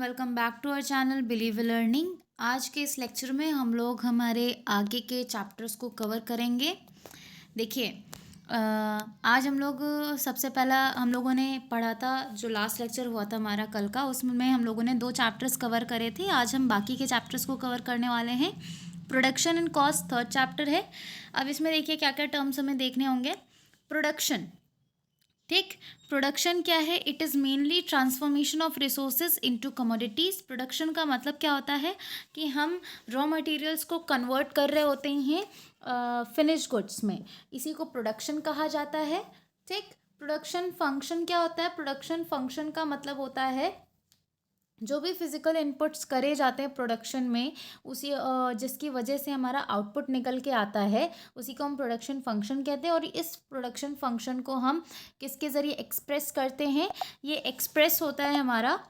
Welcome back to our channel Believe Learning. आज के इस लेक्चर में हम लोग हमारे आगे के चैप्टर्स को कवर करेंगे। देखिए, आज हम लोग सबसे पहला हम लोगों ने पढ़ा था, जो लास्ट लेक्चर हुआ था हमारा कल का, उसमें हम लोगों ने 2 चैप्टर्स कवर करे थे। आज हम बाकी के चैप्टर्स को कवर करने वाले हैं। Production and cost 3rd chapter है। अब इसमें देखिए क्या क्या टर्म्स हमें देखने होंगे। प्रोडक्शन, ठीक। प्रोडक्शन क्या है? It is mainly transformation of resources into commodities. Production का मतलब क्या होता है कि हम रॉ मटेरियल्स को कन्वर्ट कर रहे होते हैं फिनिश गुड्स में, इसी को प्रोडक्शन कहा जाता है, ठीक। प्रोडक्शन फंक्शन क्या होता है? प्रोडक्शन फंक्शन का मतलब होता है जो भी फिजिकल इनपुट्स करे जाते हैं प्रोडक्शन में, उसी जिसकी वजह से हमारा आउटपुट निकल के आता है, उसी को हम प्रोडक्शन फंक्शन कहते हैं। और इस प्रोडक्शन फंक्शन को हम किसके ज़रिए एक्सप्रेस करते हैं? ये एक्सप्रेस होता है हमारा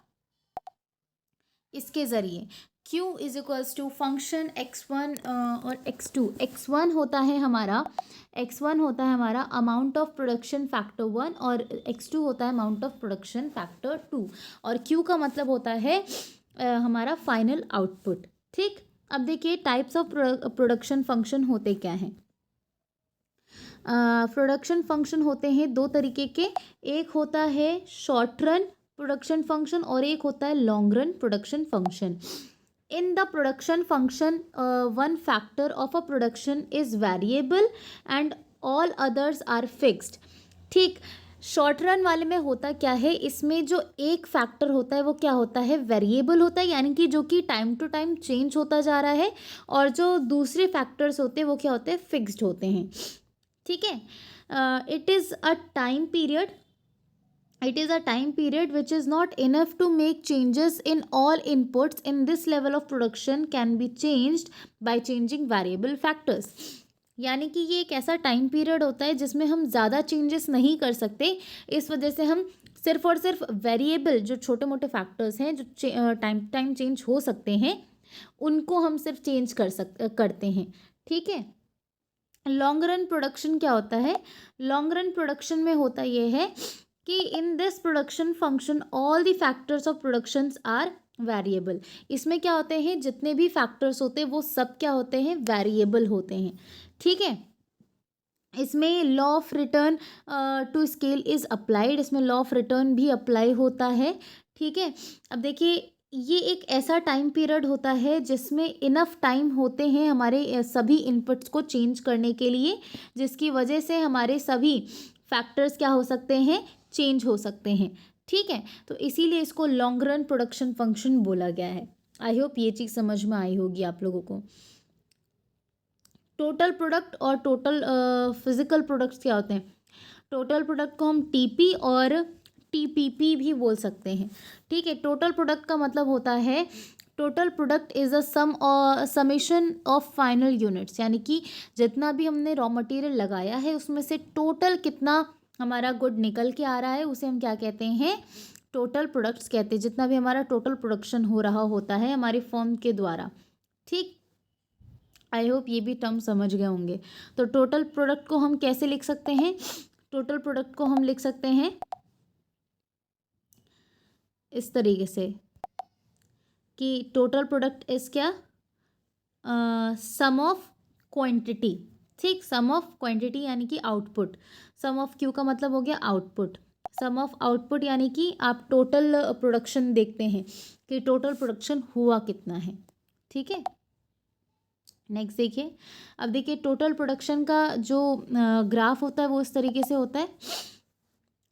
इसके ज़रिए, Q is equals to function x1 और x2। x1 होता है हमारा अमाउंट ऑफ प्रोडक्शन फैक्टर 1 और x2 होता है अमाउंट ऑफ प्रोडक्शन फैक्टर 2, और Q का मतलब होता है हमारा फाइनल आउटपुट, ठीक। अब देखिए टाइप्स ऑफ प्रोडक्शन फंक्शन होते क्या हैं। प्रोडक्शन फंक्शन होते हैं 2 तरीके के, एक होता है शॉर्ट रन प्रोडक्शन फंक्शन और एक होता है long run production function. In the production function one factor of a production is variable and all others are fixed, ठीक। शॉर्ट रन वाले में होता क्या है, इसमें जो एक फैक्टर होता है वो क्या होता है? वेरिएबल होता है, यानी कि जो कि टाइम टू टाइम चेंज होता जा रहा है, और जो दूसरे फैक्टर्स होते हैं वो क्या होते हैं? फिक्स्ड होते हैं, ठीक है। It is a time period which is not enough to make changes in all inputs in this level of production can be changed by changing variable factors। यानी कि ये एक ऐसा टाइम पीरियड होता है जिसमें हम ज़्यादा चेंजेस नहीं कर सकते, इस वजह से हम सिर्फ और सिर्फ वेरिएबल जो छोटे मोटे फैक्टर्स हैं जो टाइम चेंज हो सकते हैं उनको हम सिर्फ चेंज करते हैं, ठीक है। लॉन्ग रन प्रोडक्शन क्या होता है? लॉन्ग रन प्रोडक्शन में होता ये है कि in this production function all the factors of productions are variable. इसमें क्या होते हैं? जितने भी फैक्टर्स होते हैं वो सब क्या होते हैं? वेरिएबल होते हैं, ठीक है। इसमें law of return to scale is applied, इसमें लॉ ऑफ रिटर्न भी अप्लाई होता है, ठीक है। अब देखिए ये एक ऐसा टाइम पीरियड होता है जिसमें इनफ टाइम होते हैं हमारे सभी इनपुट्स को चेंज करने के लिए, जिसकी वजह से हमारे सभी फैक्टर्स क्या हो सकते हैं? चेंज हो सकते हैं, ठीक है। तो इसीलिए इसको लॉन्ग रन प्रोडक्शन फंक्शन बोला गया है। आई होप ये चीज़ समझ में आई होगी आप लोगों को। टोटल प्रोडक्ट और टोटल फिजिकल प्रोडक्ट्स क्या होते हैं? टोटल प्रोडक्ट को हम टीपी और टीपीपी भी बोल सकते हैं, ठीक है। टोटल प्रोडक्ट का मतलब होता है total product is a summation of final units, यानी कि जितना भी हमने रॉ मटेरियल लगाया है उसमें से टोटल कितना हमारा गुड निकल के आ रहा है उसे हम क्या कहते हैं? टोटल प्रोडक्ट्स कहते हैं। जितना भी हमारा टोटल प्रोडक्शन हो रहा होता है हमारी फर्म के द्वारा, ठीक। आई होप ये भी टर्म समझ गए होंगे। तो टोटल प्रोडक्ट को हम कैसे लिख सकते हैं? टोटल प्रोडक्ट को हम लिख सकते हैं इस तरीके से कि टोटल प्रोडक्ट इज क्या? सम ऑफ क्वांटिटी, ठीक। सम ऑफ क्वांटिटी यानी कि आउटपुट। सम ऑफ क्यू का मतलब हो गया आउटपुट। सम ऑफ आउटपुट यानी कि आप टोटल प्रोडक्शन देखते हैं कि टोटल प्रोडक्शन हुआ कितना है, ठीक है। नेक्स्ट देखिए, अब देखिए टोटल प्रोडक्शन का जो ग्राफ होता है वो इस तरीके से होता है।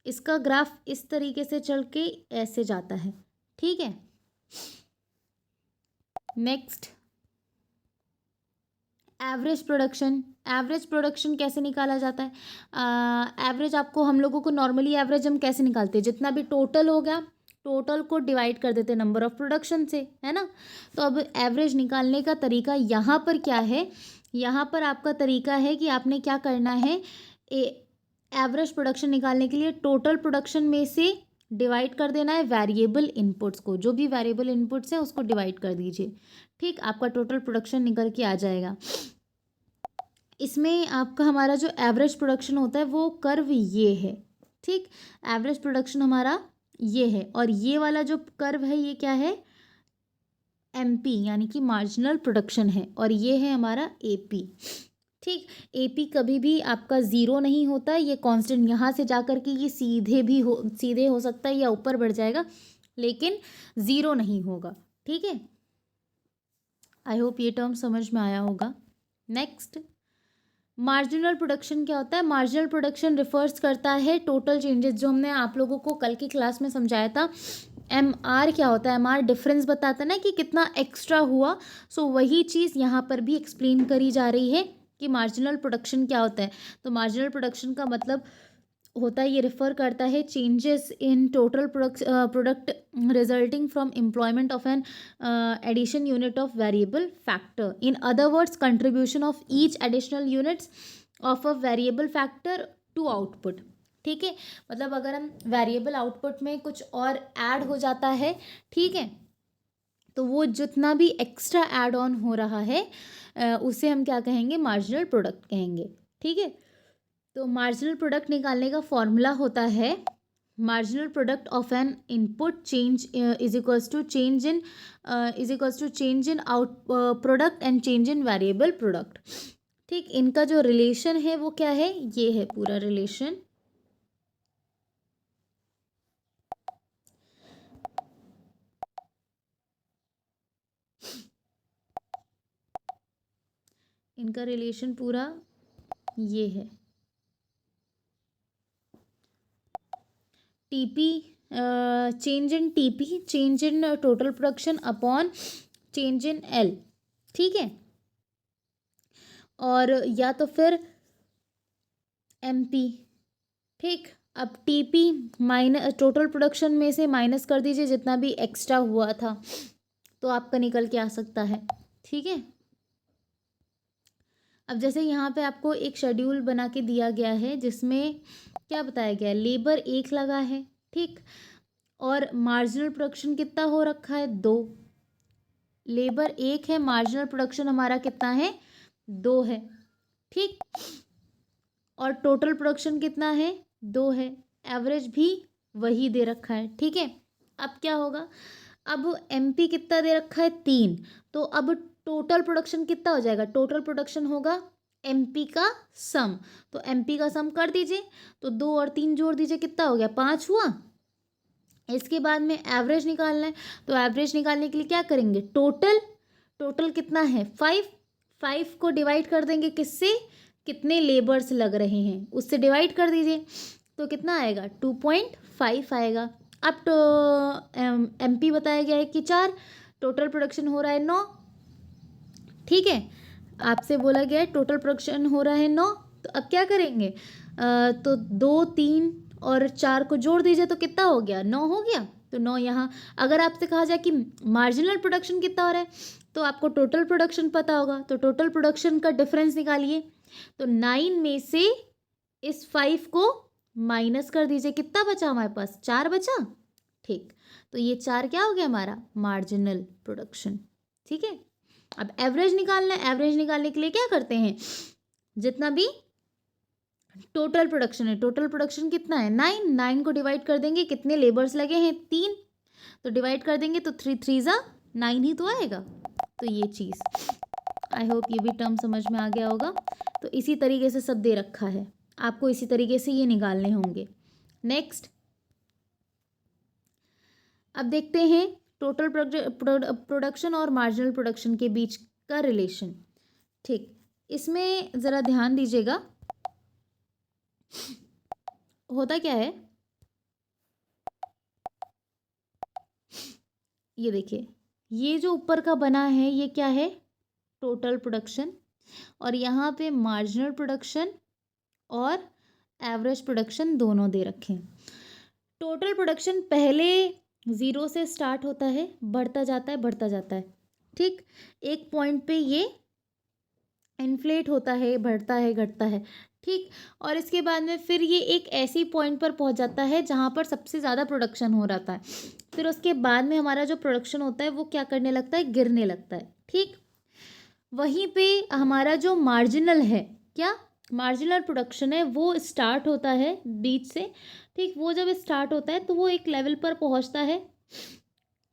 इसका ग्राफ इस तरीके से चल के ऐसे जाता है, ठीक है। नेक्स्ट एवरेज प्रोडक्शन कैसे निकाला जाता है? एवरेज आपको हम लोगों को नॉर्मली एवरेज हम कैसे निकालते हैं? जितना भी टोटल हो गया टोटल को डिवाइड कर देते हैं नंबर ऑफ प्रोडक्शन से, है ना। तो अब एवरेज निकालने का तरीका यहाँ पर क्या है? यहाँ पर आपका तरीका है कि आपने क्या करना है, एवरेज प्रोडक्शन निकालने के लिए टोटल प्रोडक्शन में से डिवाइड कर देना है वेरिएबल इनपुट्स को, जो भी वेरिएबल इनपुट्स हैं उसको डिवाइड कर दीजिए, ठीक। आपका टोटल प्रोडक्शन निकल के आ जाएगा। इसमें आपका हमारा जो एवरेज प्रोडक्शन होता है वो कर्व ये है, ठीक। एवरेज प्रोडक्शन हमारा ये है, और ये वाला जो कर्व है ये क्या है? एमपी यानी कि मार्जिनल प्रोडक्शन है, और ये है हमारा एपी। ठीक, एपी कभी भी आपका ज़ीरो नहीं होता, ये कांस्टेंट यहाँ से जा कर के ये सीधे हो सकता है या ऊपर बढ़ जाएगा, लेकिन ज़ीरो नहीं होगा। ठीक है, आई होप ये टर्म समझ में आया होगा। नेक्स्ट, मार्जिनल प्रोडक्शन क्या होता है? मार्जिनल प्रोडक्शन रिफर्स करता है टोटल चेंजेस, जो हमने आप लोगों को कल की क्लास में समझाया था। एम आर क्या होता है? एम आर डिफरेंस बताता है ना कि कितना एक्स्ट्रा हुआ। सो वही चीज़ यहाँ पर भी एक्सप्लेन करी जा रही है कि मार्जिनल प्रोडक्शन क्या होता है। तो मार्जिनल प्रोडक्शन का मतलब होता है, ये रिफ़र करता है changes in total product resulting from employment of an addition unit of variable factor. In other words, contribution of each additional units of a variable factor to output. ठीक है, मतलब अगर हम वेरिएबल आउटपुट में कुछ और ऐड हो जाता है, ठीक है, तो वो जितना भी एक्स्ट्रा ऐड ऑन हो रहा है उसे हम क्या कहेंगे? मार्जिनल प्रोडक्ट कहेंगे। ठीक है, तो मार्जिनल प्रोडक्ट निकालने का फॉर्मूला होता है marginal product of an input change is equals to change in out product and change in variable product. ठीक, इनका जो रिलेशन है वो क्या है? ये है पूरा रिलेशन। इनका रिलेशन पूरा ये है। TP, change in TP, change in total production upon change in L. ठीक है, और या तो फिर एमपी। ठीक, अब टीपी माइनस टोटल प्रोडक्शन में से माइनस कर दीजिए जितना भी एक्स्ट्रा हुआ था, तो आपका निकल के आ सकता है। ठीक है, अब जैसे यहाँ पे आपको एक शेड्यूल बना के दिया गया है जिसमें क्या बताया गया है? लेबर 1 लगा है, ठीक, और मार्जिनल प्रोडक्शन कितना हो रखा है? 2। लेबर 1 है, मार्जिनल प्रोडक्शन हमारा कितना है? 2 है। ठीक, और टोटल प्रोडक्शन कितना है? 2 है। एवरेज भी वही दे रखा है। ठीक है, अब क्या होगा? अब एमपी कितना दे रखा है? 3। तो अब टोटल प्रोडक्शन कितना हो जाएगा? टोटल प्रोडक्शन होगा एमपी का सम। तो एमपी का सम कर दीजिए, तो 2 और 3 जोड़ दीजिए, कितना हो गया? 5 हुआ। इसके बाद में एवरेज निकालना है, तो एवरेज निकालने के लिए क्या करेंगे? टोटल कितना है? 5 को डिवाइड कर देंगे किससे? कितने लेबर्स लग रहे हैं उससे डिवाइड कर दीजिए, तो कितना आएगा? 2.5 आएगा। अब तो एमपी बताया गया है कि 4, टोटल प्रोडक्शन हो रहा है 9। ठीक है, आपसे बोला गया है टोटल प्रोडक्शन हो रहा है 9, तो अब क्या करेंगे? तो 2, 3 और 4 को जोड़ दीजिए, तो कितना हो गया? 9 हो गया। तो 9 यहाँ, अगर आपसे कहा जाए कि मार्जिनल प्रोडक्शन कितना हो रहा है, तो आपको टोटल प्रोडक्शन पता होगा, तो टोटल प्रोडक्शन का डिफरेंस निकालिए। तो 9 में से इस 5 को माइनस कर दीजिए, कितना बचा हमारे पास? 4 बचा। ठीक, तो ये 4 क्या हो गया हमारा? Marginal production. ठीक है, अब एवरेज निकालना है। एवरेज निकालने के लिए क्या करते हैं? जितना भी टोटल प्रोडक्शन है, टोटल प्रोडक्शन कितना है? 9 को डिवाइड कर देंगे, कितने लेबर्स लगे हैं? 3, तो डिवाइड कर देंगे, तो 3 3 जा 9 ही तो आएगा। तो ये चीज़, आई होप ये भी टर्म समझ में आ गया होगा। तो इसी तरीके से सब दे रखा है, आपको इसी तरीके से ये निकालने होंगे। नेक्स्ट, अब देखते हैं टोटल प्रोडक्शन और मार्जिनल प्रोडक्शन के बीच का रिलेशन। ठीक, इसमें ज़रा ध्यान दीजिएगा, होता क्या है? ये देखिए, ये जो ऊपर का बना है ये क्या है? टोटल प्रोडक्शन, और यहाँ पे मार्जिनल प्रोडक्शन और एवरेज प्रोडक्शन दोनों दे रखे हैं। टोटल प्रोडक्शन पहले 0 से स्टार्ट होता है, बढ़ता जाता है, बढ़ता जाता है। ठीक, एक पॉइंट पे ये इन्फ्लेट होता है, बढ़ता है, घटता है। ठीक, और इसके बाद में फिर ये एक ऐसी पॉइंट पर पहुंच जाता है जहाँ पर सबसे ज़्यादा प्रोडक्शन हो रहा है। फिर उसके बाद में हमारा जो प्रोडक्शन होता है वो क्या करने लगता है? गिरने लगता है। ठीक, वहीं पे हमारा जो मार्जिनल है, क्या मार्जिनल प्रोडक्शन है, वो स्टार्ट होता है बीच से। ठीक, वो जब स्टार्ट होता है तो वो एक लेवल पर पहुंचता है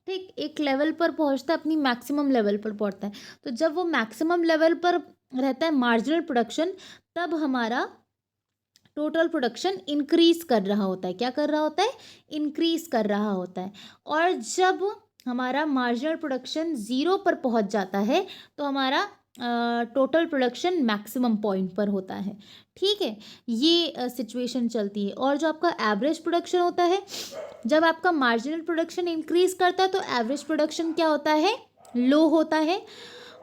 ठीक, एक लेवल पर पहुंचता है, अपनी मैक्सिमम लेवल पर पहुंचता है। तो जब वो मैक्सिमम लेवल पर रहता है मार्जिनल प्रोडक्शन, तब हमारा टोटल प्रोडक्शन इंक्रीज कर रहा होता है। क्या कर रहा होता है? इंक्रीज कर रहा होता है। और जब हमारा मार्जिनल प्रोडक्शन ज़ीरो पर पहुंच जाता है तो हमारा टोटल प्रोडक्शन मैक्सिमम पॉइंट पर होता है। ठीक है, ये सिचुएशन चलती है। और जो आपका एवरेज प्रोडक्शन होता है, जब आपका मार्जिनल प्रोडक्शन इंक्रीज करता है तो एवरेज प्रोडक्शन क्या होता है? लो होता है।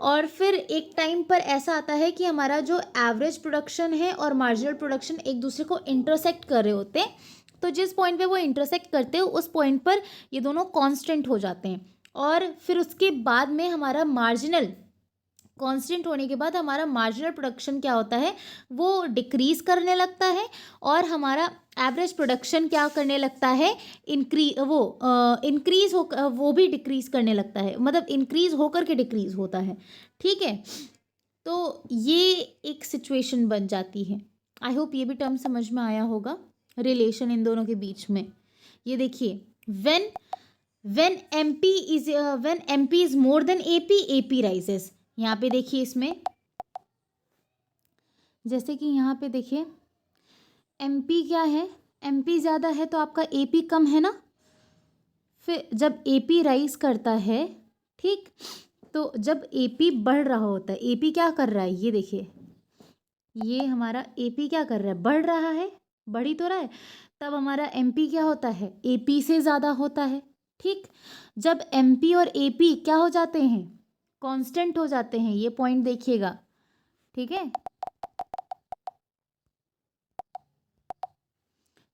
और फिर एक टाइम पर ऐसा आता है कि हमारा जो एवरेज प्रोडक्शन है और मार्जिनल प्रोडक्शन एक दूसरे को इंटरसेक्ट कर रहे होते हैं। तो जिस पॉइंट पे वो इंटरसेक्ट करते हैं उस पॉइंट पर ये दोनों कांस्टेंट हो जाते हैं। और फिर उसके बाद में हमारा मार्जिनल कांस्टेंट होने के बाद हमारा मार्जिनल प्रोडक्शन क्या होता है? वो डिक्रीज करने लगता है। और हमारा एवरेज प्रोडक्शन क्या करने लगता है? इंक्रीज हो, वो भी डिक्रीज करने लगता है, मतलब इंक्रीज होकर के डिक्रीज होता है। ठीक है, तो ये एक सिचुएशन बन जाती है। आई होप ये भी टर्म समझ में आया होगा, रिलेशन इन दोनों के बीच में। ये देखिए, when when M P is more than A P rises. यहाँ पे देखिए, इसमें जैसे कि यहाँ पे देखिए, एम पी क्या है? एम पी ज़्यादा है तो आपका ए पी कम है ना। फिर जब ए पी राइज करता है, ठीक, तो जब ए पी बढ़ रहा होता है, ए पी क्या कर रहा है? ये देखिए, ये हमारा ए पी क्या कर रहा है? बढ़ रहा है, बढ़ ही तो रहा है। तब हमारा एम पी क्या होता है? ए पी से ज़्यादा होता है। ठीक, जब एम पी और ए पी क्या हो जाते हैं? कांस्टेंट हो जाते हैं। ये पॉइंट देखिएगा, ठीक है,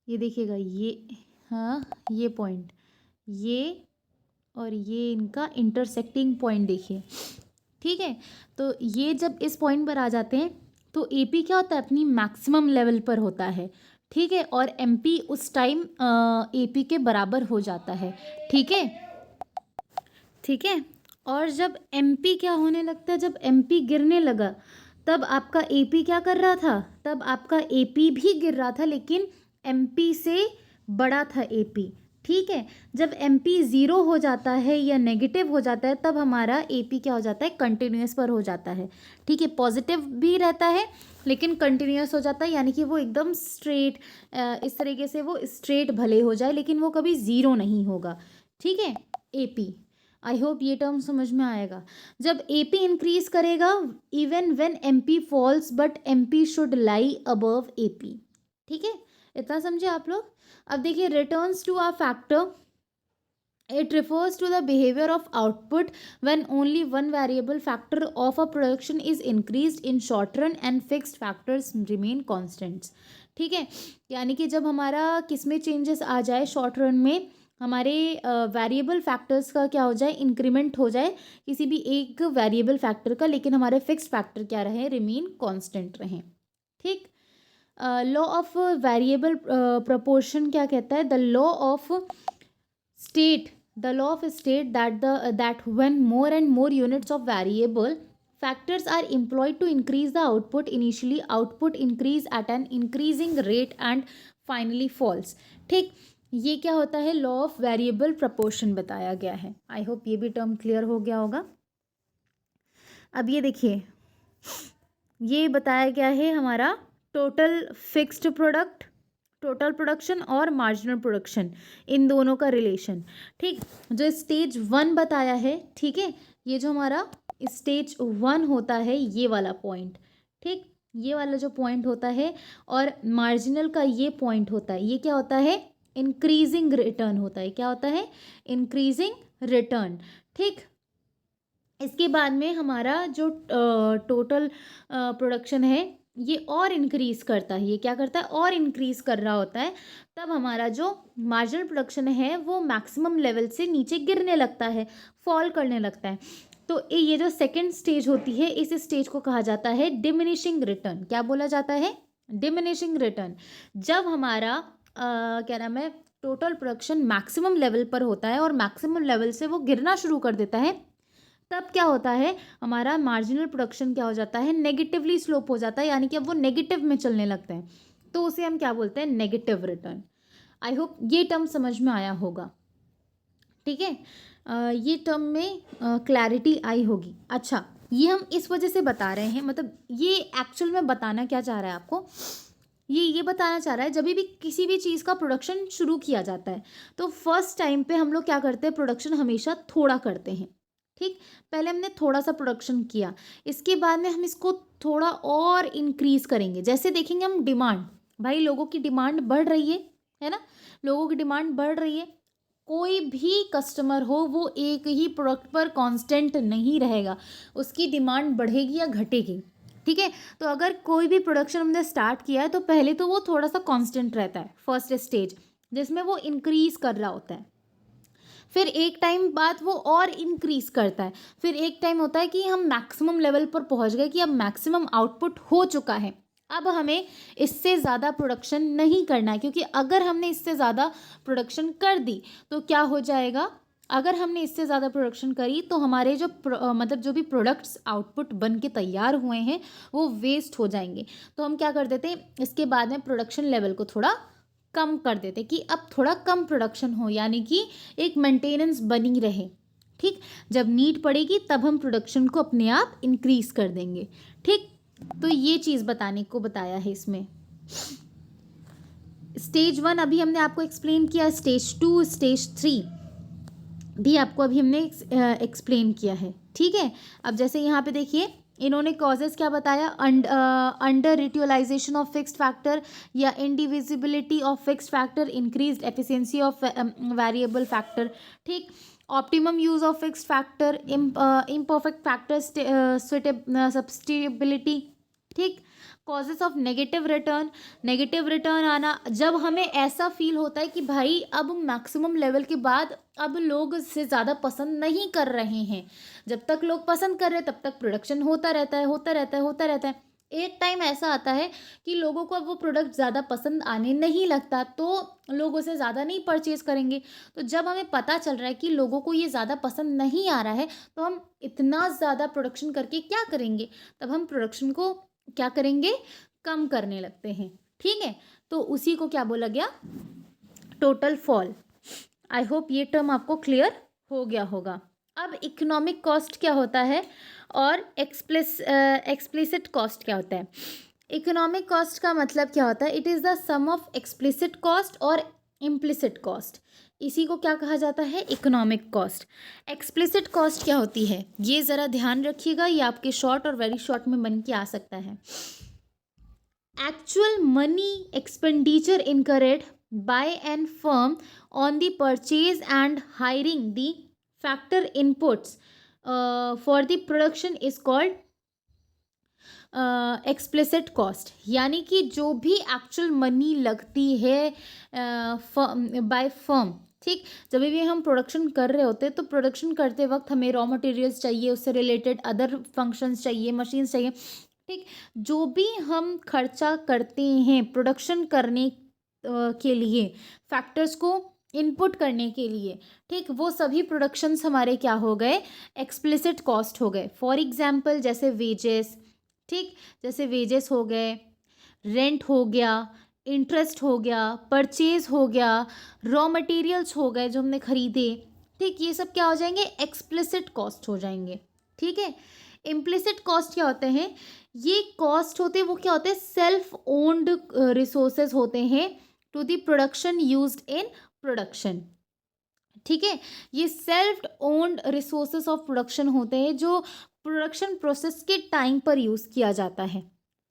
ये देखिएगा, ये, हाँ, ये पॉइंट, ये और ये इनका इंटरसेक्टिंग पॉइंट देखिए। ठीक है, तो ये जब इस पॉइंट पर आ जाते हैं तो ए पी क्या होता है? अपनी मैक्सिमम लेवल पर होता है। ठीक है, और एम पी उस टाइम ए पी के बराबर हो जाता है। ठीक है, ठीक है। और जब एम पी क्या होने लगता है? जब एम पी गिरने लगा, तब आपका ए पी क्या कर रहा था? तब आपका ए पी भी गिर रहा था, लेकिन एम पी से बड़ा था ए पी। ठीक है, जब एम पी ज़ीरो हो जाता है या नेगेटिव हो जाता है, तब हमारा ए पी क्या हो जाता है? कंटिन्यूस पर हो जाता है। ठीक है, पॉजिटिव भी रहता है लेकिन कंटिन्यूस हो जाता है, यानी कि वो एकदम स्ट्रेट, इस तरीके से वो स्ट्रेट भले हो जाए लेकिन वो कभी ज़ीरो नहीं होगा। ठीक है, ए पी, आई होप ये टर्म समझ में आएगा। जब ए पी इंक्रीज करेगा, even when M P falls, but M P should lie above A P. ठीक है, इतना समझे आप लोग। अब देखिए, returns to a factor, it refers to the behavior of output when only one variable factor of a production is increased in short run and fixed factors remain constants। ठीक है, यानी कि जब हमारा किस में चेंजेस आ जाए शॉर्ट रन में, हमारे वेरिएबल फैक्टर्स का क्या हो जाए? इंक्रीमेंट हो जाए किसी भी एक वेरिएबल फैक्टर का, लेकिन हमारे फिक्स्ड फैक्टर क्या रहे? रिमेन कांस्टेंट रहें। ठीक, लॉ ऑफ वेरिएबल प्रपोर्शन क्या कहता है? The law of state the law of state that when more and more units of variable factors are employed to increase the output, initially output increase at an increasing rate and finally falls। ठीक, ये क्या होता है? Law of variable proportion बताया गया है। आई hope ये भी टर्म क्लियर हो गया होगा। अब ये देखिए, ये बताया गया है हमारा total fixed product, total production और मार्जिनल प्रोडक्शन, इन दोनों का रिलेशन। ठीक, जो स्टेज वन बताया है, ठीक है, ये जो हमारा स्टेज वन होता है, ये वाला पॉइंट, ठीक, ये वाला जो पॉइंट होता है, और मार्जिनल का ये पॉइंट होता है, ये क्या होता है? इंक्रीजिंग रिटर्न होता है। क्या होता है? Increasing return. ठीक, इसके बाद में हमारा जो टोटल प्रोडक्शन है ये और इंक्रीज़ करता है। ये क्या करता है? और इंक्रीज़ कर रहा होता है। तब हमारा जो मार्जिनल प्रोडक्शन है वो मैक्सिमम लेवल से नीचे गिरने लगता है, फॉल करने लगता है। तो ये जो सेकंड स्टेज होती है, इस स्टेज को कहा जाता है डिमिनिशिंग रिटर्न। क्या बोला जाता है? Diminishing return. जब हमारा क्या नाम है, टोटल प्रोडक्शन मैक्सिमम लेवल पर होता है और मैक्सिमम लेवल से वो गिरना शुरू कर देता है, तब क्या होता है? हमारा मार्जिनल प्रोडक्शन क्या हो जाता है? नेगेटिवली स्लोप हो जाता है, यानी कि अब वो नेगेटिव में चलने लगते हैं। तो उसे हम क्या बोलते हैं? Negative return. आई होप ये टर्म समझ में आया होगा। ठीक है, ये टर्म में क्लैरिटी आई होगी। अच्छा, ये हम इस वजह से बता रहे हैं, मतलब ये एक्चुअल में बताना क्या चाह रहा है आपको, ये बताना चाह रहा है जब भी किसी भी चीज़ का प्रोडक्शन शुरू किया जाता है तो फर्स्ट टाइम पे हम लोग क्या करते हैं, प्रोडक्शन हमेशा थोड़ा करते हैं। ठीक, पहले हमने थोड़ा सा प्रोडक्शन किया, इसके बाद में हम इसको थोड़ा और इंक्रीज करेंगे। जैसे देखेंगे हम डिमांड, भाई लोगों की डिमांड बढ़ रही है ना, लोगों की डिमांड बढ़ रही है। कोई भी कस्टमर हो वो एक ही प्रोडक्ट पर कांस्टेंट नहीं रहेगा, उसकी डिमांड बढ़ेगी या घटेगी। ठीक है, तो अगर कोई भी प्रोडक्शन हमने स्टार्ट किया है तो पहले तो वो थोड़ा सा कांस्टेंट रहता है, फर्स्ट स्टेज जिसमें वो इंक्रीज कर रहा होता है। फिर एक टाइम बाद वो और इंक्रीज करता है, फिर एक टाइम होता है कि हम मैक्सिमम लेवल पर पहुंच गए कि अब मैक्सिमम आउटपुट हो चुका है, अब हमें इससे ज़्यादा प्रोडक्शन नहीं करना है, क्योंकि अगर हमने इससे ज़्यादा प्रोडक्शन कर दी तो क्या हो जाएगा, अगर हमने इससे ज़्यादा प्रोडक्शन करी तो हमारे जो मतलब जो भी प्रोडक्ट्स आउटपुट बन के तैयार हुए हैं वो वेस्ट हो जाएंगे। तो हम क्या कर देते हैं, इसके बाद में प्रोडक्शन लेवल को थोड़ा कम कर देते कि अब थोड़ा कम प्रोडक्शन हो, यानी कि एक मेंटेनेंस बनी रहे। ठीक, जब नीड पड़ेगी तब हम प्रोडक्शन को अपने आप इंक्रीज कर देंगे। ठीक, तो ये चीज़ बताने को बताया है इसमें। स्टेज 1 अभी हमने आपको एक्सप्लेन किया, स्टेज 2 स्टेज 3 भी आपको अभी हमने एक्सप्लेन किया है। ठीक है, अब जैसे यहाँ पे देखिए इन्होंने कॉजेज क्या बताया, under utilization of fixed factor या indivisibility of fixed factor, increased efficiency of variable factor. ठीक, optimum use of fixed factor, imperfect factor substitutability. ठीक, कॉजेज ऑफ नेगेटिव रिटर्न आना, जब हमें ऐसा फील होता है कि भाई अब मैक्सिमम लेवल के बाद अब लोग इससे ज़्यादा पसंद नहीं कर रहे हैं। जब तक लोग पसंद कर रहे हैं तब तक प्रोडक्शन होता रहता है। एक टाइम ऐसा आता है कि लोगों को अब वो प्रोडक्ट ज़्यादा पसंद आने नहीं लगता, तो लोग उसे ज़्यादा नहीं परचेज़ करेंगे। तो जब हमें पता चल रहा है कि लोगों को ये ज़्यादा पसंद नहीं आ रहा है तो हम इतना ज़्यादा प्रोडक्शन करके क्या करेंगे, तब हम प्रोडक्शन को क्या करेंगे, कम करने लगते हैं। ठीक है, तो उसी को क्या बोला गया, टोटल फॉल। आई होप ये टर्म आपको क्लियर हो गया होगा। अब इकोनॉमिक कॉस्ट क्या होता है और एक्सप्लिसिट कॉस्ट क्या होता है। इकोनॉमिक कॉस्ट का मतलब क्या होता है, it is the sum of explicit cost और इम्प्लिसिट कॉस्ट, इसी को क्या कहा जाता है, इकोनॉमिक कॉस्ट। एक्सप्लिसिट कॉस्ट क्या होती है, ये ज़रा ध्यान रखिएगा, ये आपके शॉर्ट और वेरी शॉर्ट में बन के आ सकता है। Actual money expenditure incurred by an firm on the purchase and hiring the factor inputs for the production is called explicit cost. यानी कि जो भी एक्चुअल मनी लगती है बाय फर्म। ठीक, जब भी हम प्रोडक्शन कर रहे होते हैं तो प्रोडक्शन करते वक्त हमें रॉ मटेरियल्स चाहिए, उससे रिलेटेड अदर फंक्शंस चाहिए, मशीन्स चाहिए। ठीक, जो भी हम खर्चा करते हैं प्रोडक्शन करने के लिए, फैक्टर्स को इनपुट करने के लिए, ठीक, वो सभी प्रोडक्शंस हमारे क्या हो गए, एक्सप्लिसिट कॉस्ट हो गए। फॉर एग्जांपल जैसे वेजेस, ठीक, जैसे वेजेस हो गए, रेंट हो गया, इंटरेस्ट हो गया, परचेज हो गया, रॉ मटेरियल्स हो गए जो हमने खरीदे। ठीक, ये सब क्या हो जाएंगे, एक्सप्लिसिट कॉस्ट हो जाएंगे। ठीक है, इम्प्लिसिट कॉस्ट क्या होते हैं, ये कॉस्ट होते हैं, वो क्या होते हैं, सेल्फ ओन्ड रिसोर्सेज होते हैं to the production used in production. ठीक है, ये self owned resources of production होते हैं जो प्रोडक्शन प्रोसेस के टाइम पर यूज़ किया जाता है।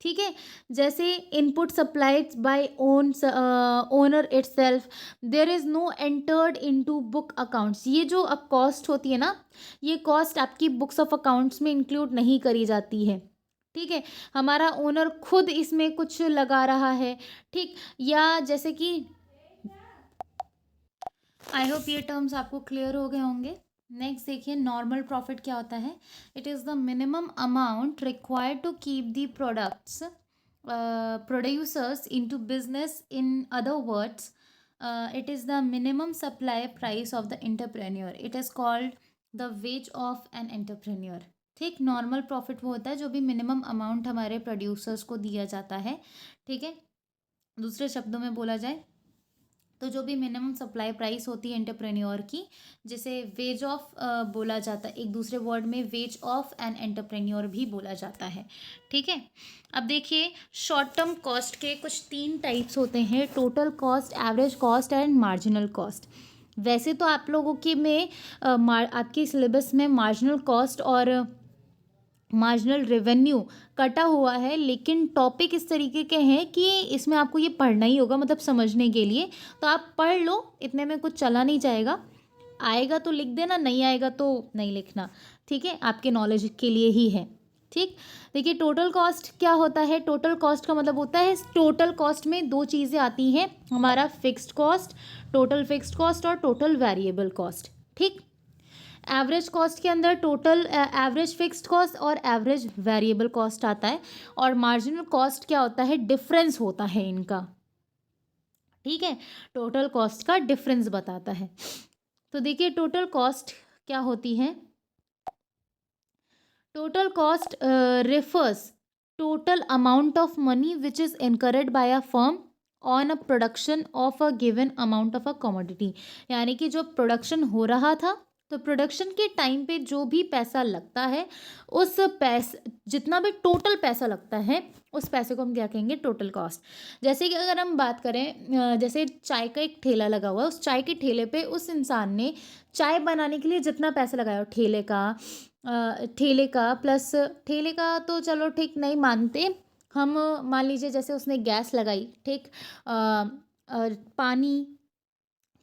ठीक है, जैसे input supplied by owner itself, there is no entered into book accounts. ये जो अब कॉस्ट होती है ना, ये कॉस्ट आपकी बुक्स ऑफ अकाउंट्स में इंक्लूड नहीं करी जाती है। ठीक है, हमारा ओनर खुद इसमें कुछ लगा रहा है। ठीक, या जैसे कि आई होप ये टर्म्स आपको क्लियर हो गए होंगे। नेक्स्ट देखिए, नॉर्मल प्रॉफिट क्या होता है, it is the minimum amount required to keep the products producers into business, in other words it is the minimum supply price of the entrepreneur, it is called the wage of an entrepreneur. ठीक, normal profit वो होता है जो भी minimum amount हमारे producers को दिया जाता है। ठीक है, दूसरे शब्दों में बोला जाए तो जो भी मिनिमम सप्लाई प्राइस होती है एंटरप्रेन्योर की, जिसे वेज ऑफ बोला जाता है, एक दूसरे वर्ड में वेज ऑफ एन एंटरप्रेन्योर भी बोला जाता है। ठीक है, अब देखिए शॉर्ट टर्म कॉस्ट के कुछ 3 टाइप्स होते हैं, total cost, average cost and marginal cost. वैसे तो आप लोगों के में आपके सिलेबस में मार्जिनल कॉस्ट और मार्जिनल रेवेन्यू कटा हुआ है, लेकिन टॉपिक इस तरीके के हैं कि इसमें आपको ये पढ़ना ही होगा, मतलब समझने के लिए। तो आप पढ़ लो, इतने में कुछ चला नहीं जाएगा। आएगा तो लिख देना, नहीं आएगा तो नहीं लिखना। ठीक है, आपके नॉलेज के लिए ही है। ठीक, देखिए टोटल कॉस्ट क्या होता है। टोटल कॉस्ट का मतलब होता है, टोटल कॉस्ट में 2 चीज़ें आती हैं, हमारा fixed cost, total fixed cost और टोटल वेरिएबल कॉस्ट। ठीक, एवरेज कॉस्ट के अंदर टोटल एवरेज फिक्स्ड कॉस्ट और एवरेज वेरिएबल कॉस्ट आता है, और मार्जिनल कॉस्ट क्या होता है, डिफरेंस होता है इनका। ठीक है, टोटल कॉस्ट का डिफरेंस बताता है। तो देखिए टोटल कॉस्ट क्या होती है। Total cost refers total amount of money which is incurred by a firm on a production of a given amount of a commodity। यानी कि जो प्रोडक्शन हो रहा था, तो प्रोडक्शन के टाइम पे जो भी पैसा लगता है, उस पैसे, जितना भी टोटल पैसा लगता है, उस पैसे को हम क्या कहेंगे, टोटल कॉस्ट। जैसे कि अगर हम बात करें, जैसे चाय का एक ठेला लगा हुआ है, उस चाय के ठेले पे उस इंसान ने चाय बनाने के लिए जितना पैसा लगाया हो, ठेले का प्लस, ठेले का तो चलो ठीक नहीं मानते हम, मान लीजिए जैसे उसने गैस लगाई, ठीक, पानी,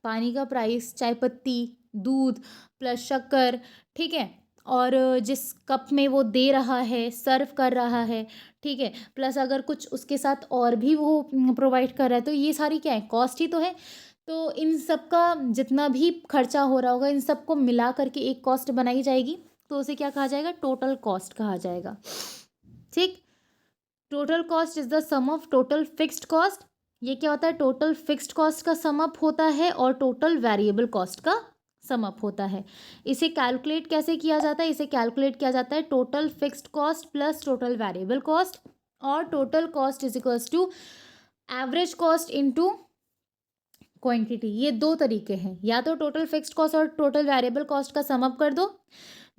पानी का प्राइस, चाय पत्ती, दूध प्लस शक्कर, ठीक है, और जिस कप में वो दे रहा है, सर्व कर रहा है, ठीक है, प्लस अगर कुछ उसके साथ और भी वो प्रोवाइड कर रहा है, तो ये सारी क्या है, कॉस्ट ही तो है। तो इन सब का जितना भी खर्चा हो रहा होगा, इन सबको मिला करके एक कॉस्ट बनाई जाएगी, तो उसे क्या कहा जाएगा, टोटल कॉस्ट कहा जाएगा। ठीक, total cost is the sum of total fixed cost. ये क्या होता है, टोटल फिक्स्ड कॉस्ट का सम अप होता है और टोटल वेरिएबल कॉस्ट का सम अप होता है। इसे कैलकुलेट कैसे किया जाता है, इसे कैलकुलेट किया जाता है total fixed cost plus total variable cost, और total cost is equals to average cost into quantity. ये 2 तरीके हैं, या तो टोटल फिक्स्ड कॉस्ट और टोटल वेरिएबल कॉस्ट का सम अप कर दो,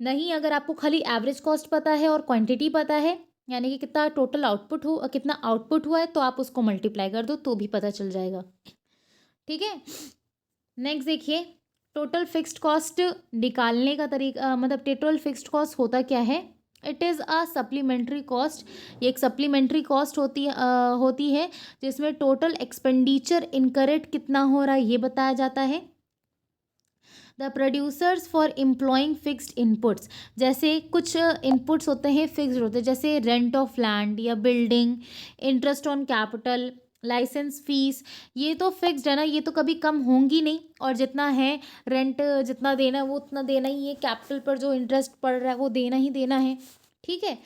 नहीं अगर आपको खाली एवरेज कॉस्ट पता है और क्वांटिटी पता है, यानी कि कितना टोटल आउटपुट हो, कितना आउटपुट हुआ है, तो आप उसको मल्टीप्लाई कर दो तो भी पता चल जाएगा। ठीक है, नेक्स्ट देखिए टोटल फिक्स्ड कॉस्ट निकालने का तरीका, मतलब टोटल फिक्स्ड कॉस्ट होता क्या है, it is a supplementary cost. ये एक सप्लीमेंट्री कॉस्ट होती है जिसमें टोटल एक्सपेंडिचर इनकरेक्ट कितना हो रहा है ये बताया जाता है। The producers for employing fixed inputs, जैसे कुछ इनपुट्स होते हैं फिक्स्ड होते हैं, जैसे रेंट ऑफ लैंड या building, interest on capital, licence fees, ये तो फिक्स्ड है ना, ये तो कभी कम होंगी नहीं, और जितना है रेंट, जितना देना है वो उतना देना ही है, कैपिटल पर जो इंटरेस्ट पड़ रहा है वो देना ही देना है। ठीक है,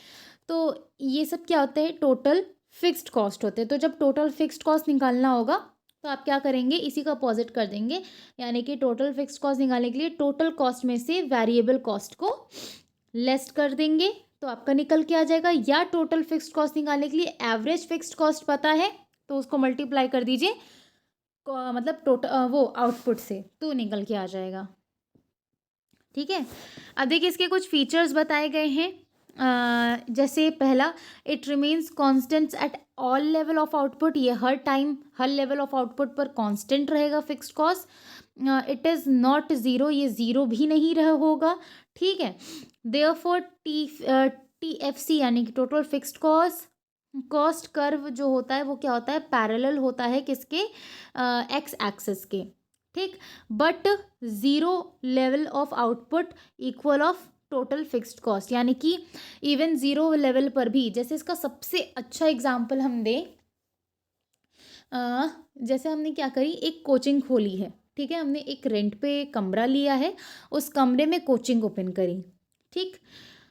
तो ये सब क्या होते हैं, टोटल फिक्स्ड कॉस्ट होते हैं। तो जब टोटल फिक्स्ड कॉस्ट निकालना होगा तो आप क्या करेंगे, इसी का अपोजिट कर देंगे, यानी कि टोटल फिक्स्ड कॉस्ट निकालने के लिए टोटल कॉस्ट में से वेरिएबल कॉस्ट को लेस कर देंगे, तो आपका निकल के आ जाएगा। या टोटल फिक्स्ड कॉस्ट निकालने के लिए एवरेज फिक्स्ड कॉस्ट पता है तो उसको मल्टीप्लाई कर दीजिए, मतलब टोटल वो आउटपुट से, तो निकल के आ जाएगा। ठीक है, अब देखिए इसके कुछ फीचर्स बताए गए हैं। जैसे पहला, it remains constant at all level of output, ये हर टाइम हर लेवल ऑफ आउटपुट पर कांस्टेंट रहेगा fixed cost. It is not zero, ये ज़ीरो भी नहीं रह होगा। ठीक है, देयरफॉर TFC यानी कि टोटल फिक्स्ड कॉस्ट कर्व जो होता है वो क्या होता है, पैरेलल होता है किसके, एक्स एक्सिस के। ठीक, but zero level of output equal of total fixed cost, यानी कि इवन ज़ीरो लेवल पर भी, जैसे इसका सबसे अच्छा एग्जांपल हम दें, जैसे हमने क्या करी, एक कोचिंग खोली है, ठीक है, हमने एक रेंट पे कमरा लिया है, उस कमरे में कोचिंग ओपन करी। ठीक,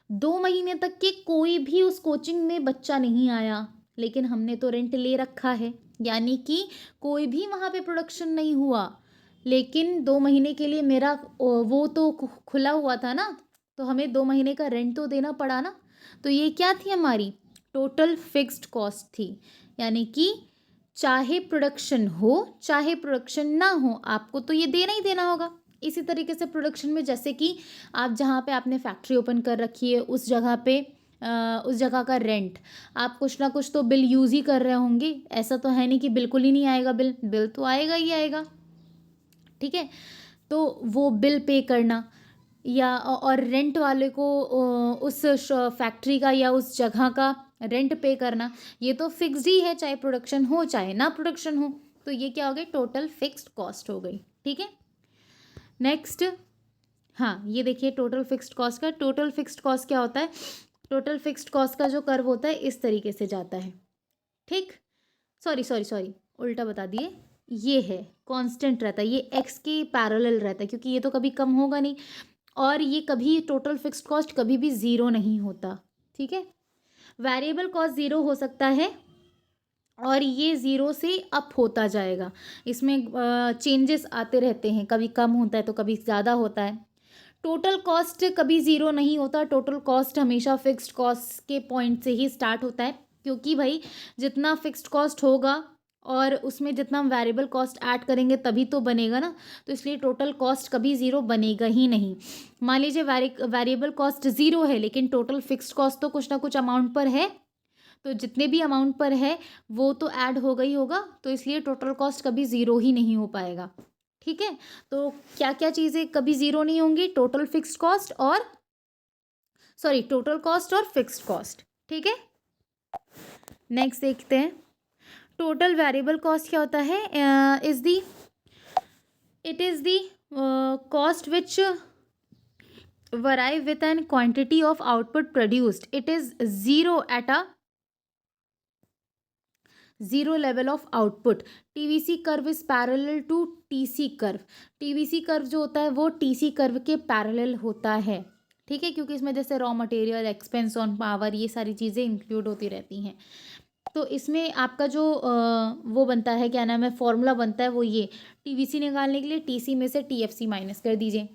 2 महीने तक के कोई भी उस कोचिंग में बच्चा नहीं आया, लेकिन हमने तो रेंट ले रखा है, यानी कि कोई भी वहाँ पे प्रोडक्शन नहीं हुआ, लेकिन 2 महीने के लिए मेरा वो तो खुला हुआ था ना, तो हमें 2 महीने का रेंट तो देना पड़ा ना। तो ये क्या थी, हमारी टोटल फिक्स्ड कॉस्ट थी, यानी कि चाहे प्रोडक्शन हो चाहे प्रोडक्शन ना हो, आपको तो ये देना ही देना होगा। इसी तरीके से प्रोडक्शन में, जैसे कि आप जहाँ पे आपने फैक्ट्री ओपन कर रखी है उस जगह पे उस जगह का रेंट, आप कुछ ना कुछ तो बिल यूज़ ही कर रहे होंगे। ऐसा तो है नहीं कि बिल्कुल ही नहीं आएगा बिल, बिल तो आएगा ही आएगा। ठीक है, तो वो बिल पे करना, या और रेंट वाले को उस फैक्ट्री का या उस जगह का रेंट पे करना, ये तो फिक्स्ड ही है, चाहे प्रोडक्शन हो चाहे ना प्रोडक्शन हो। तो ये क्या हो गई, टोटल फिक्स्ड कॉस्ट हो गई। ठीक है, नेक्स्ट, हाँ ये देखिए टोटल फिक्स्ड कॉस्ट का, टोटल फिक्स्ड कॉस्ट क्या होता है, टोटल फिक्स्ड कॉस्ट का जो कर्व होता है इस तरीके से जाता है। ठीक, सॉरी सॉरी सॉरी, उल्टा बता दिए, ये है कांस्टेंट रहता है, ये एक्स के पैरेलल रहता है, क्योंकि ये तो कभी कम होगा नहीं, और ये कभी टोटल फिक्स्ड कॉस्ट कभी भी ज़ीरो नहीं होता। ठीक है, वेरिएबल कॉस्ट ज़ीरो हो सकता है और ये ज़ीरो से अप होता जाएगा, इसमें चेंजेस आते रहते हैं, कभी कम होता है तो कभी ज़्यादा होता है। टोटल कॉस्ट कभी ज़ीरो नहीं होता, टोटल कॉस्ट हमेशा फिक्स्ड कॉस्ट के पॉइंट से ही स्टार्ट होता है, क्योंकि भाई जितना फिक्स्ड कॉस्ट होगा और उसमें जितना हम वेरिएबल कॉस्ट ऐड करेंगे तभी तो बनेगा ना, तो इसलिए टोटल कॉस्ट कभी ज़ीरो बनेगा ही नहीं। मान लीजिए वेरिएबल कॉस्ट ज़ीरो है लेकिन टोटल फिक्स्ड कॉस्ट तो कुछ ना कुछ अमाउंट पर है, तो जितने भी अमाउंट पर है वो तो ऐड होगा ही होगा, तो इसलिए टोटल कॉस्ट कभी ज़ीरो ही नहीं हो पाएगा। ठीक है, तो क्या क्या चीज़ें कभी ज़ीरो नहीं होंगी, टोटल फिक्स्ड कॉस्ट और सॉरी टोटल कॉस्ट और फिक्स्ड कॉस्ट। ठीक है, नेक्स्ट देखते हैं, टोटल वेरिएबल कॉस्ट क्या होता है, it is the cost which vary with an quantity of output produced, it is zero at a zero level of output। TVC curve is parallel to TC curve। TVC curve जो होता है वो TC curve के parallel होता है। ठीक है, क्योंकि इसमें जैसे raw material, expense on power, ये सारी चीज़ें इंक्लूड होती रहती हैं। तो इसमें आपका जो वो बनता है, क्या नाम है, फॉर्मूला बनता है, वो ये TVC निकालने के लिए TC में से TFC माइनस कर दीजिए,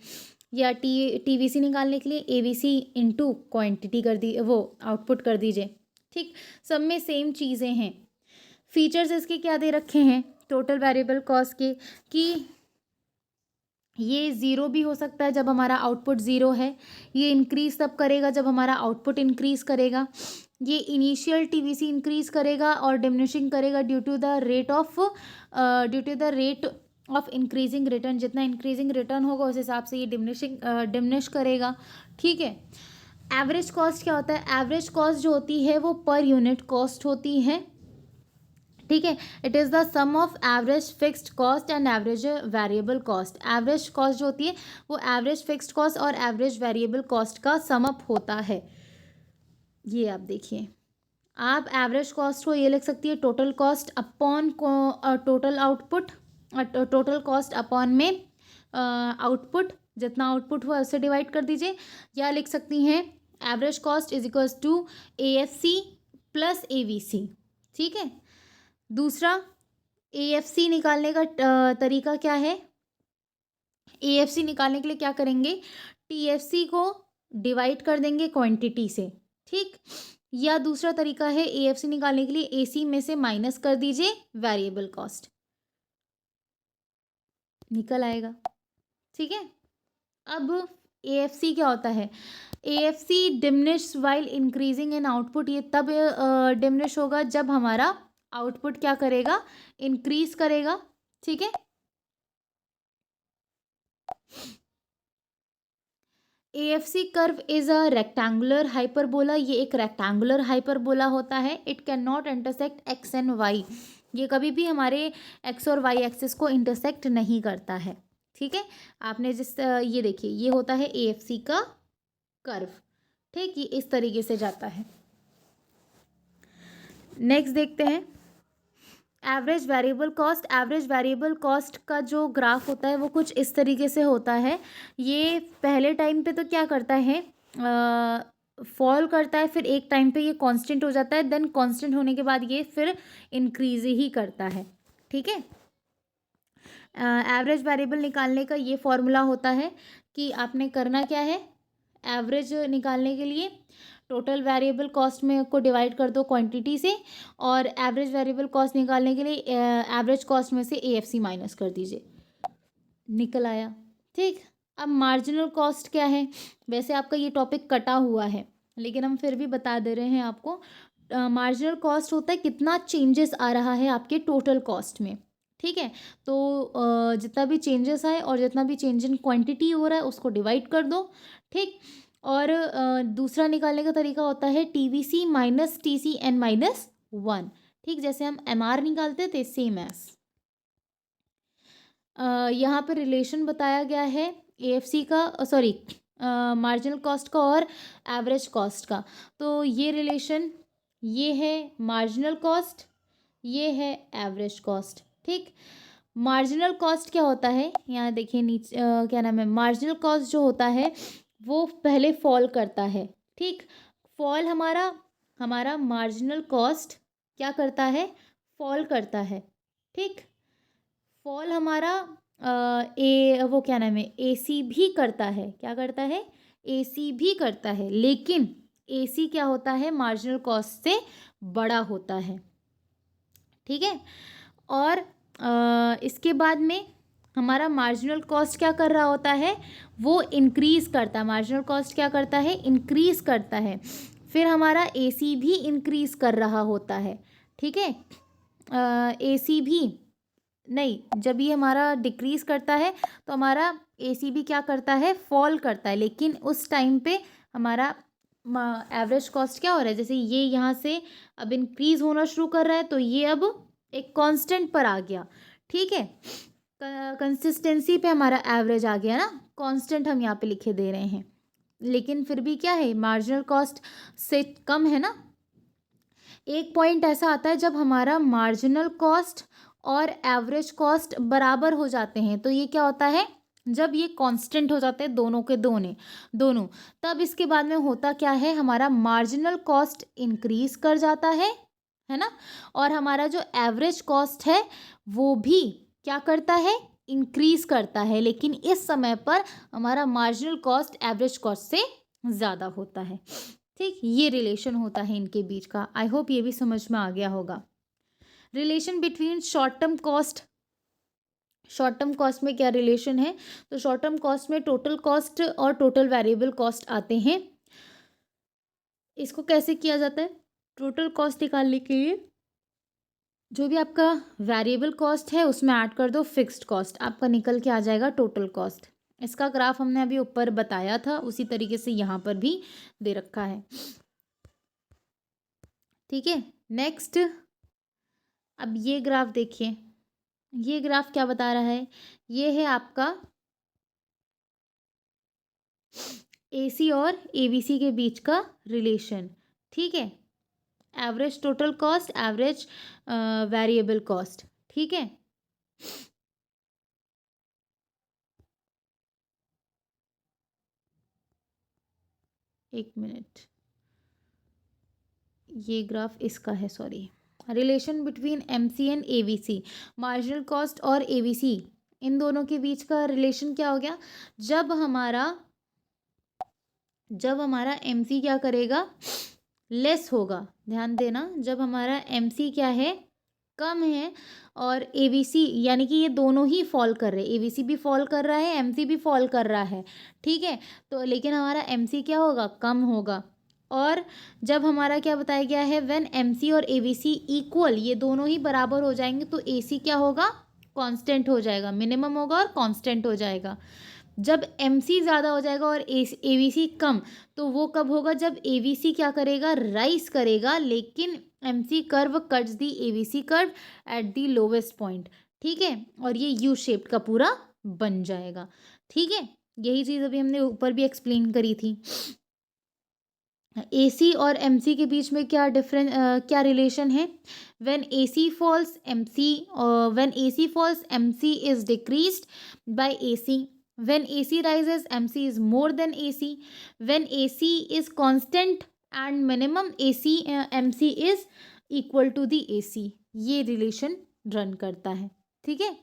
या TVC निकालने के लिए AVC इंटू क्वान्टिटी कर दी, वो आउटपुट कर दीजिए। ठीक, सब में सेम चीज़ें हैं। फीचर्स इसके क्या दे रखे हैं टोटल वेरिएबल कॉस्ट के, कि ये ज़ीरो भी हो सकता है जब हमारा आउटपुट ज़ीरो है, ये इंक्रीज़ तब करेगा जब हमारा आउटपुट इंक्रीज़ करेगा, ये इनिशियल TVC इंक्रीज़ करेगा और डिमिनिशिंग करेगा due to the rate of increasing return, जितना इंक्रीजिंग रिटर्न होगा उस हिसाब से ये डिमिनिश करेगा। ठीक है, एवरेज कॉस्ट क्या होता है, एवरेज कॉस्ट जो होती है वो पर यूनिट कॉस्ट होती है। ठीक है, it is the sum of average fixed cost and average variable cost. Average cost जो होती है वो एवरेज फिक्स्ड कॉस्ट और एवरेज वेरिएबल कॉस्ट का सम अप होता है। ये आप देखिए, आप एवरेज कॉस्ट को ये लिख सकती है total cost upon total output, total cost upon में आउटपुट, जितना आउटपुट हुआ उससे डिवाइड कर दीजिए, या लिख सकती हैं average cost is equals to AFC plus AVC। ठीक है, दूसरा AFC निकालने का तरीका क्या है, AFC निकालने के लिए क्या करेंगे, TFC को डिवाइड कर देंगे क्वांटिटी से। ठीक, या दूसरा तरीका है AFC निकालने के लिए AC में से माइनस कर दीजिए वेरिएबल कॉस्ट, निकल आएगा। ठीक है, अब AFC क्या होता है, AFC diminish while increasing in output, ये तब डिमिनिश होगा जब हमारा आउटपुट क्या करेगा, इंक्रीज करेगा। ठीक है, AFC curve is a rectangular hyperbola, ये एक रेक्टेंगुलर हाइपरबोला होता है। It can not intersect X and Y, ये कभी भी हमारे X और Y एक्सिस को इंटरसेक्ट नहीं करता है। ठीक है, आपने ये देखिए, ये होता है AFC का कर्व। ठीक, ये इस तरीके से जाता है। नेक्स्ट देखते हैं average variable cost. Average variable cost का जो ग्राफ होता है वो कुछ इस तरीके से होता है। ये पहले टाइम पे तो क्या करता है, फॉल करता है, फिर एक टाइम पे ये कांस्टेंट हो जाता है, देन कांस्टेंट होने के बाद ये फिर इंक्रीज ही करता है। ठीक है, एवरेज वेरिएबल निकालने का ये फॉर्मूला होता है कि आपने करना क्या है, एवरेज निकालने के लिए टोटल वेरिएबल कॉस्ट में को डिवाइड कर दो क्वांटिटी से, और एवरेज वेरिएबल कॉस्ट निकालने के लिए एवरेज कॉस्ट में से AFC माइनस कर दीजिए, निकल आया। ठीक, अब मार्जिनल कॉस्ट क्या है? वैसे आपका ये टॉपिक कटा हुआ है, लेकिन हम फिर भी बता दे रहे हैं आपको। मार्जिनल कॉस्ट होता है कितना चेंजेस आ रहा है आपके टोटल कॉस्ट में। ठीक है, तो जितना भी चेंजेस आए और जितना भी चेंज इन क्वांटिटी हो रहा है उसको डिवाइड कर दो। ठीक, और दूसरा निकालने का तरीका होता है TVC माइनस TCN माइनस 1। ठीक, जैसे हम MR निकालते थे, सेम एस यहाँ पर रिलेशन बताया गया है AFC का, सॉरी मार्जिनल कॉस्ट का और एवरेज कॉस्ट का। तो ये रिलेशन, ये है मार्जिनल कॉस्ट, ये है एवरेज कॉस्ट। ठीक, मार्जिनल कॉस्ट क्या होता है, यहाँ देखिए नीचे क्या नाम है, मार्जिनल कॉस्ट जो होता है वो पहले फॉल करता है। ठीक, फॉल हमारा मार्जिनल कॉस्ट क्या करता है, फॉल करता है। ठीक, फॉल हमारा वो क्या नाम है, AC भी करता है। क्या करता है, AC भी करता है, लेकिन AC क्या होता है, मार्जिनल कॉस्ट से बड़ा होता है। ठीक है, और इसके बाद में हमारा मार्जिनल कॉस्ट क्या कर रहा होता है, वो इंक्रीज़ करता है। मार्जिनल कॉस्ट क्या करता है, इंक्रीज़ करता है। फिर हमारा AC भी इंक्रीज़ कर रहा होता है। ठीक है, AC भी नहीं, जब ये हमारा डिक्रीज़ करता है तो हमारा AC भी क्या करता है, फॉल करता है। लेकिन उस टाइम पे हमारा एवरेज कॉस्ट क्या हो रहा है, जैसे ये यहाँ से अब इंक्रीज़ होना शुरू कर रहा है तो ये अब एक कांस्टेंट पर आ गया। ठीक है, कंसिस्टेंसी पे हमारा एवरेज आ गया ना, कांस्टेंट हम यहाँ पे लिखे दे रहे हैं, लेकिन फिर भी क्या है, मार्जिनल कॉस्ट से कम है ना। एक पॉइंट ऐसा आता है जब हमारा मार्जिनल कॉस्ट और एवरेज कॉस्ट बराबर हो जाते हैं, तो ये क्या होता है, जब ये कांस्टेंट हो जाते हैं दोनों के दोनों, तब इसके बाद में होता क्या है, हमारा मार्जिनल कॉस्ट इंक्रीज कर जाता है ना, और हमारा जो एवरेज कॉस्ट है वो भी क्या करता है, इंक्रीज करता है। लेकिन इस समय पर हमारा मार्जिनल कॉस्ट एवरेज कॉस्ट से ज़्यादा होता है। ठीक, ये रिलेशन होता है इनके बीच का। आई होप ये भी समझ में आ गया होगा। Relation between short term cost में क्या रिलेशन है, तो शॉर्ट टर्म कॉस्ट में टोटल कॉस्ट और टोटल वेरिएबल कॉस्ट आते हैं। इसको कैसे किया जाता है, टोटल कॉस्ट निकालने के लिए जो भी आपका वेरिएबल कॉस्ट है उसमें ऐड कर दो फिक्स्ड कॉस्ट, आपका निकल के आ जाएगा टोटल कॉस्ट। इसका ग्राफ हमने अभी ऊपर बताया था, उसी तरीके से यहाँ पर भी दे रखा है। ठीक है, नेक्स्ट अब ये ग्राफ देखिए, ये ग्राफ क्या बता रहा है, ये है आपका AC और ABC के बीच का रिलेशन। ठीक है, average total cost, average variable cost. ठीक है, एक मिनट, ये ग्राफ इसका है, sorry. Relation between MC and ABC, marginal cost और ABC, इन दोनों के बीच का रिलेशन क्या हो गया, जब हमारा MC क्या करेगा, लेस होगा। ध्यान देना, जब हमारा MC क्या है, कम है, और ABC यानी कि ये दोनों ही फॉल कर रहे हैं, ABC भी फॉल कर रहा है, MC भी फॉल कर रहा है। ठीक है, तो लेकिन हमारा MC क्या होगा, कम होगा। और जब हमारा क्या बताया गया है, व्हेन MC और ABC इक्वल, ये दोनों ही बराबर हो जाएंगे, तो AC क्या होगा, कांस्टेंट हो जाएगा, मिनिमम होगा और कांस्टेंट हो जाएगा। जब MC ज़्यादा हो जाएगा और ABC कम, तो वो कब होगा, जब ABC क्या करेगा, राइज करेगा, लेकिन MC curve cuts the ABC curve at the lowest point. ठीक है, और ये U शेप का पूरा बन जाएगा। ठीक है, यही चीज़ अभी हमने ऊपर भी एक्सप्लेन करी थी। AC और MC के बीच में क्या रिलेशन है, when AC falls MC is decreased by AC, when AC rises MC is more than AC, when AC is constant and minimum MC is equal to the AC, ये relation run करता है। ठीक है,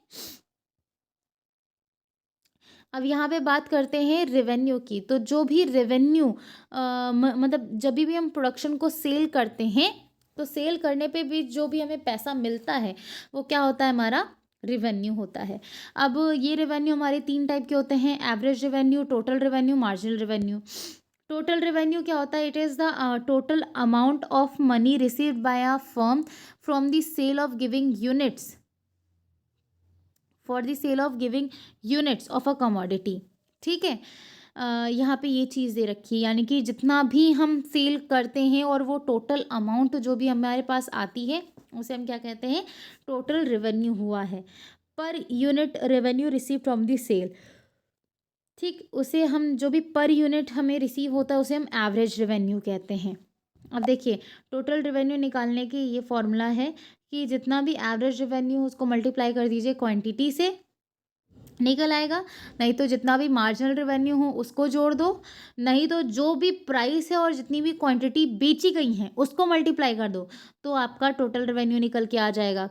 अब यहाँ पे बात करते हैं रेवेन्यू की। तो जो भी रेवेन्यू मतलब जब भी हम प्रोडक्शन को सेल करते हैं, तो सेल करने पे भी जो भी हमें पैसा मिलता है वो क्या होता है, हमारा रेवेन्यू होता है। अब ये रेवेन्यू हमारे तीन टाइप के होते हैं, average revenue, total revenue, marginal revenue. Total revenue क्या होता है, it is the total amount of money received by a firm from the sale of giving units, for the sale of giving units of a commodity. ठीक है, यहाँ पे ये चीज़ दे रखी है, यानी कि जितना भी हम सेल करते हैं और वो टोटल अमाउंट जो भी हमारे पास आती है उसे हम क्या कहते हैं, टोटल रेवेन्यू हुआ है। Per unit revenue receive from the sale, ठीक, उसे हम जो भी पर यूनिट हमें रिसीव होता है उसे हम एवरेज रेवेन्यू कहते हैं। अब देखिए, टोटल रेवेन्यू निकालने की ये फॉर्मूला है कि जितना भी एवरेज रेवेन्यू उसको मल्टीप्लाई कर दीजिए क्वांटिटी से, निकल आएगा। नहीं तो जितना भी मार्जिनल रेवेन्यू हो उसको जोड़ दो, नहीं तो जो भी प्राइस है और जितनी भी क्वांटिटी बेची गई हैं उसको मल्टीप्लाई कर दो, तो आपका टोटल रेवेन्यू निकल के आ जाएगा।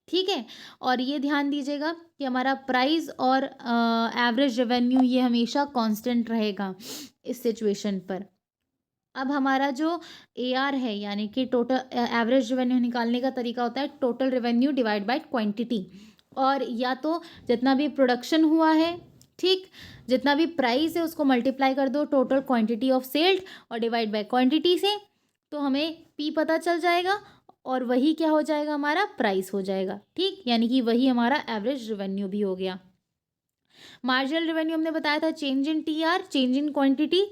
ठीक है, और ये ध्यान दीजिएगा कि हमारा प्राइस और एवरेज रेवेन्यू ये हमेशा कांस्टेंट रहेगा इस सिचुएशन पर। अब हमारा जो AR है, यानी कि टोटल एवरेज रेवेन्यू निकालने का तरीका होता है total revenue divide by quantity, और या तो जितना भी प्रोडक्शन हुआ है, ठीक, जितना भी प्राइस है उसको मल्टीप्लाई कर दो टोटल क्वांटिटी ऑफ सेल्ड और डिवाइड बाय क्वांटिटी से, तो हमें P पता चल जाएगा और वही क्या हो जाएगा, हमारा प्राइस हो जाएगा। ठीक, यानी कि वही हमारा एवरेज रेवेन्यू भी हो गया। मार्जिनल रेवेन्यू हमने बताया था change in TR, change in quantity,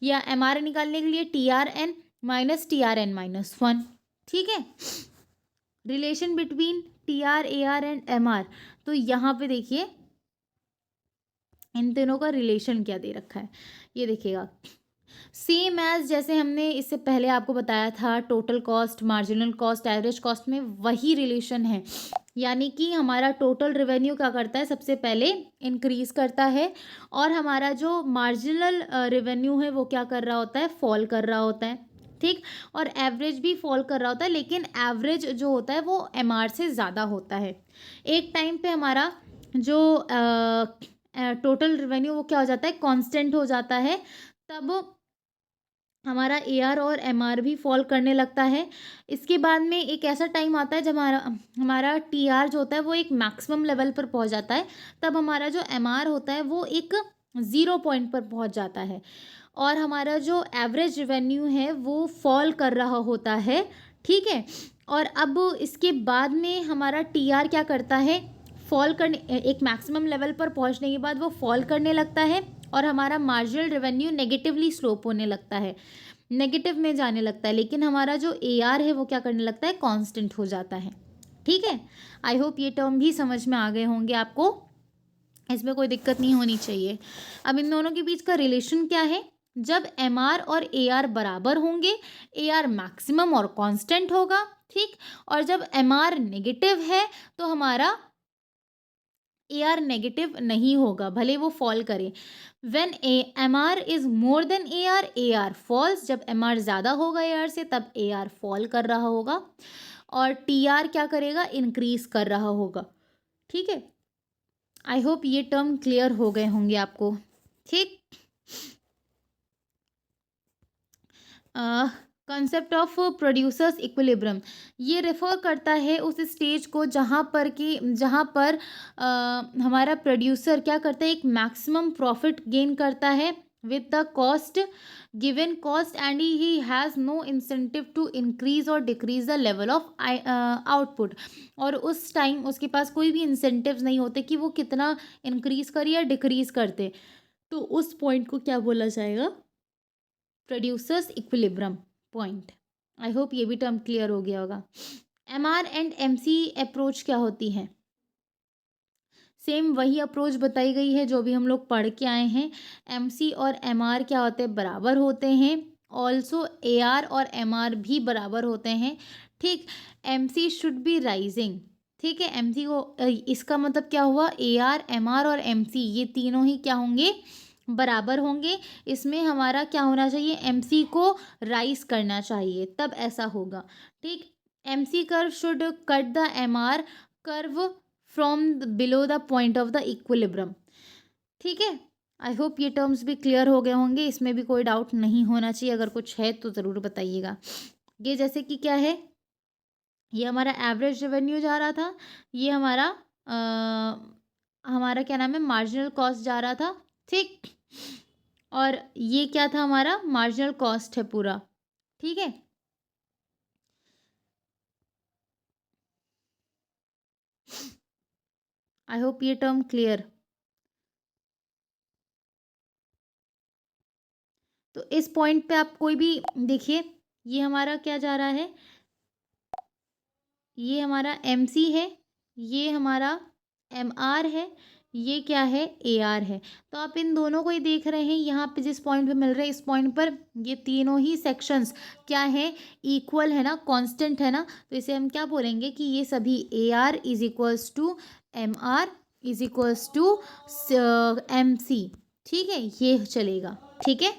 या MR निकालने के लिए TRN माइनस TRN माइनस 1। ठीक है, relation between TR, AR and MR। तो यहाँ पे देखिए इन तीनों का रिलेशन क्या दे रखा है, ये देखिएगा, सेम एज जैसे हमने इससे पहले आपको बताया था total cost, marginal cost, average cost में वही रिलेशन है। यानी कि हमारा टोटल रेवेन्यू क्या करता है, सबसे पहले इंक्रीज करता है, और हमारा जो मार्जिनल रेवेन्यू है वो क्या कर रहा होता है, फॉल कर रहा होता है। ठीक, और एवरेज भी फॉल कर रहा होता है, लेकिन एवरेज जो होता है वो MR से ज़्यादा होता है। एक टाइम पे हमारा जो टोटल रेवेन्यू वो क्या हो जाता है, कांस्टेंट हो जाता है, तब हमारा AR और MR भी फॉल करने लगता है। इसके बाद में एक ऐसा टाइम आता है जब हमारा हमारा TR जो होता है वो एक मैक्सिमम लेवल पर पहुंच जाता है, तब हमारा जो MR होता है वो एक 0 पॉइंट पर पहुंच जाता है, और हमारा जो एवरेज रेवेन्यू है वो फॉल कर रहा होता है। ठीक है, और अब इसके बाद में हमारा TR क्या करता है, फॉल करने, एक मैक्सिमम लेवल पर पहुंचने के बाद वो फॉल करने लगता है, और हमारा मार्जिनल रेवेन्यू नेगेटिवली स्लोप होने लगता है, नेगेटिव में जाने लगता है, लेकिन हमारा जो AR है वो क्या करने लगता है, कांस्टेंट हो जाता है। ठीक है, आई होप ये टर्म भी समझ में आ गए होंगे आपको, इसमें कोई दिक्कत नहीं होनी चाहिए। अब इन दोनों के बीच का रिलेशन क्या है, जब MR और AR बराबर होंगे, AR मैक्सिमम और कांस्टेंट होगा। ठीक, और जब MR नेगेटिव है तो हमारा AR नेगेटिव नहीं होगा, भले वो फॉल करे। When MR is more than AR falls, जब MR ज़्यादा होगा AR से तब AR फॉल कर रहा होगा, और TR क्या करेगा, इंक्रीज कर रहा होगा। ठीक है, आई होप ये टर्म क्लियर हो गए होंगे आपको। ठीक, कंसेप्ट ऑफ प्रोड्यूसर्स इक्विलिब्रियम, ये रेफर करता है उस स्टेज को जहाँ पर हमारा प्रोड्यूसर क्या करता है, एक मैक्सिमम प्रॉफिट गेन करता है with the cost, given cost, and he has no incentive to increase और decrease the level of output. और उस टाइम उसके पास कोई भी इंसेंटिव्स नहीं होते कि वो कितना इंक्रीज करे या डिक्रीज करते, तो उस पॉइंट को क्या बोला जाएगा, प्रोड्यूसर्स इक्विलिब्रियम पॉइंट। आई होप ये भी टर्म क्लियर हो गया होगा। MR एंड MC अप्रोच क्या होती है, सेम वही अप्रोच बताई गई है जो भी हम लोग पढ़ के आए हैं। MC और MR क्या होते हैं, बराबर होते हैं। ऑल्सो AR और MR भी बराबर होते हैं। ठीक, MC शुड बी राइजिंग। ठीक है, MC को इसका मतलब क्या हुआ, AR, MR और MC ये तीनों ही क्या होंगे, बराबर होंगे। इसमें हमारा क्या होना चाहिए, MC को राइज करना चाहिए, तब ऐसा होगा। ठीक, MC curve should cut the MR curve from below the point of the equilibrium. ठीक है। आई होप ये टर्म्स भी क्लियर हो गए होंगे, इसमें भी कोई डाउट नहीं होना चाहिए, अगर कुछ है तो ज़रूर बताइएगा। ये जैसे कि क्या है, ये हमारा एवरेज रेवेन्यू जा रहा था, ये हमारा क्या नाम है, मार्जिनल कॉस्ट जा रहा था, ठीक। और ये क्या था, हमारा मार्जिनल कॉस्ट है पूरा, ठीक है। आई होप ये टर्म क्लियर। तो इस पॉइंट पे आप कोई भी देखिए, ये हमारा क्या जा रहा है, ये हमारा MC है, ये हमारा MR है, ये क्या है, AR है। तो आप इन दोनों को ही देख रहे हैं, यहाँ पे जिस पॉइंट पे मिल रहे हैं, इस पॉइंट पर ये तीनों ही सेक्शंस क्या है, इक्वल है ना, कांस्टेंट है ना। तो इसे हम क्या बोलेंगे कि ये सभी AR is equals to MR is equals to MC, ठीक है, ये चलेगा, ठीक है।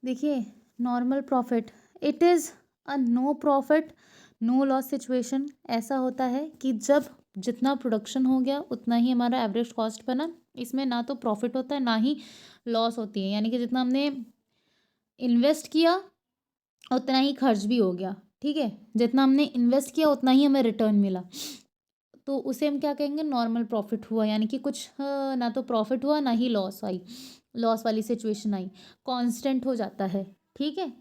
देखिए, normal profit, it is a no profit no loss situation. ऐसा होता है कि जब जितना प्रोडक्शन हो गया उतना ही हमारा एवरेज कॉस्ट बना, इसमें ना तो प्रॉफिट होता है ना ही लॉस होती है, यानी कि जितना हमने इन्वेस्ट किया उतना ही खर्च भी हो गया, ठीक है। जितना हमने इन्वेस्ट किया उतना ही हमें रिटर्न मिला, तो उसे हम क्या कहेंगे, नॉर्मल प्रॉफिट हुआ, यानी कि कुछ ना तो प्रॉफिट हुआ ना ही लॉस आई, लॉस वाली सिचुएशन आई, कांस्टेंट हो जाता है, ठीक है।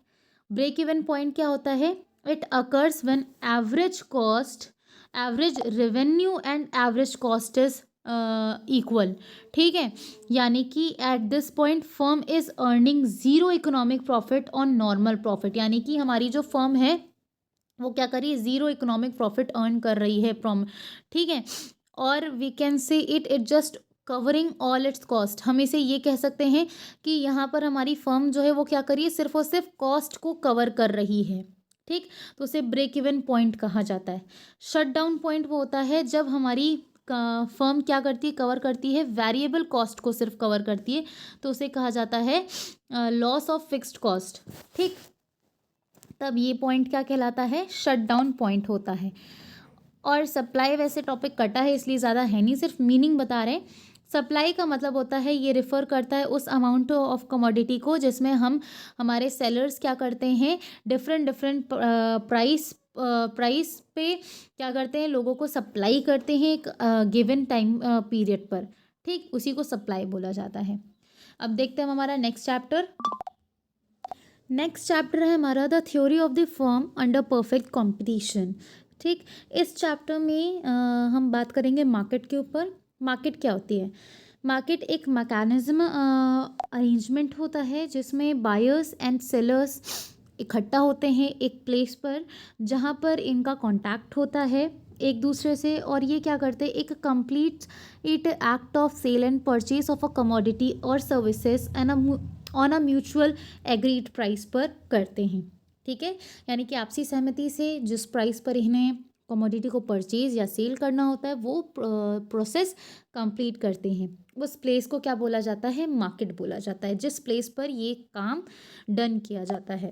ब्रेक इवन पॉइंट क्या होता है, it occurs when average cost, average revenue and average cost is equal, ठीक है। यानी कि at this point firm is earning zero economic profit on normal profit, यानी कि हमारी जो फर्म है वो क्या कर रही है, ज़ीरो इकोनॉमिक प्रॉफिट अर्न कर रही है फ्रॉम, ठीक है। और we can say it just covering all its cost, हम इसे ये कह सकते हैं कि यहाँ पर हमारी फर्म जो है वो क्या करिए, सिर्फ और सिर्फ कॉस्ट को कवर कर रही है, ठीक। तो उसे ब्रेक इवन पॉइंट कहा जाता है। शट डाउन पॉइंट वो होता है जब हमारी फर्म क्या करती है, कवर करती है वेरिएबल कॉस्ट को, सिर्फ कवर करती है, तो उसे कहा जाता है लॉस ऑफ फिक्स्ड कॉस्ट, ठीक। तब ये पॉइंट क्या कहलाता है, शट डाउन पॉइंट होता है। और सप्लाई, वैसे टॉपिक कटा है इसलिए ज़्यादा है नहीं, सिर्फ मीनिंग बता रहे हैं। सप्लाई का मतलब होता है, ये रिफ़र करता है उस अमाउंट ऑफ कमोडिटी को जिसमें हम, हमारे सेलर्स क्या करते हैं, डिफरेंट डिफरेंट प्राइस पे क्या करते हैं, लोगों को सप्लाई करते हैं एक गिवन टाइम पीरियड पर, ठीक, उसी को सप्लाई बोला जाता है। अब देखते हैं हम हमारा नेक्स्ट चैप्टर। नेक्स्ट चैप्टर है हमारा the theory of the firm under perfect competition, ठीक। इस चैप्टर में हम बात करेंगे मार्केट के ऊपर। मार्केट क्या होती है, मार्केट एक मैकेनिज्म अरेंजमेंट होता है जिसमें बायर्स एंड सेलर्स इकट्ठा होते हैं एक प्लेस पर, जहाँ पर इनका कांटेक्ट होता है एक दूसरे से, और ये क्या करते हैं, एक complete act of sale and purchase of a commodity और services and on a mutual agreed price पर करते हैं, ठीक है। यानी कि आपसी सहमति से जिस प्राइस पर इन्हें कमोडिटी को परचेज या सेल करना होता है वो प्रोसेस कंप्लीट करते हैं, उस प्लेस को क्या बोला जाता है, मार्केट बोला जाता है, जिस प्लेस पर ये काम डन किया जाता है।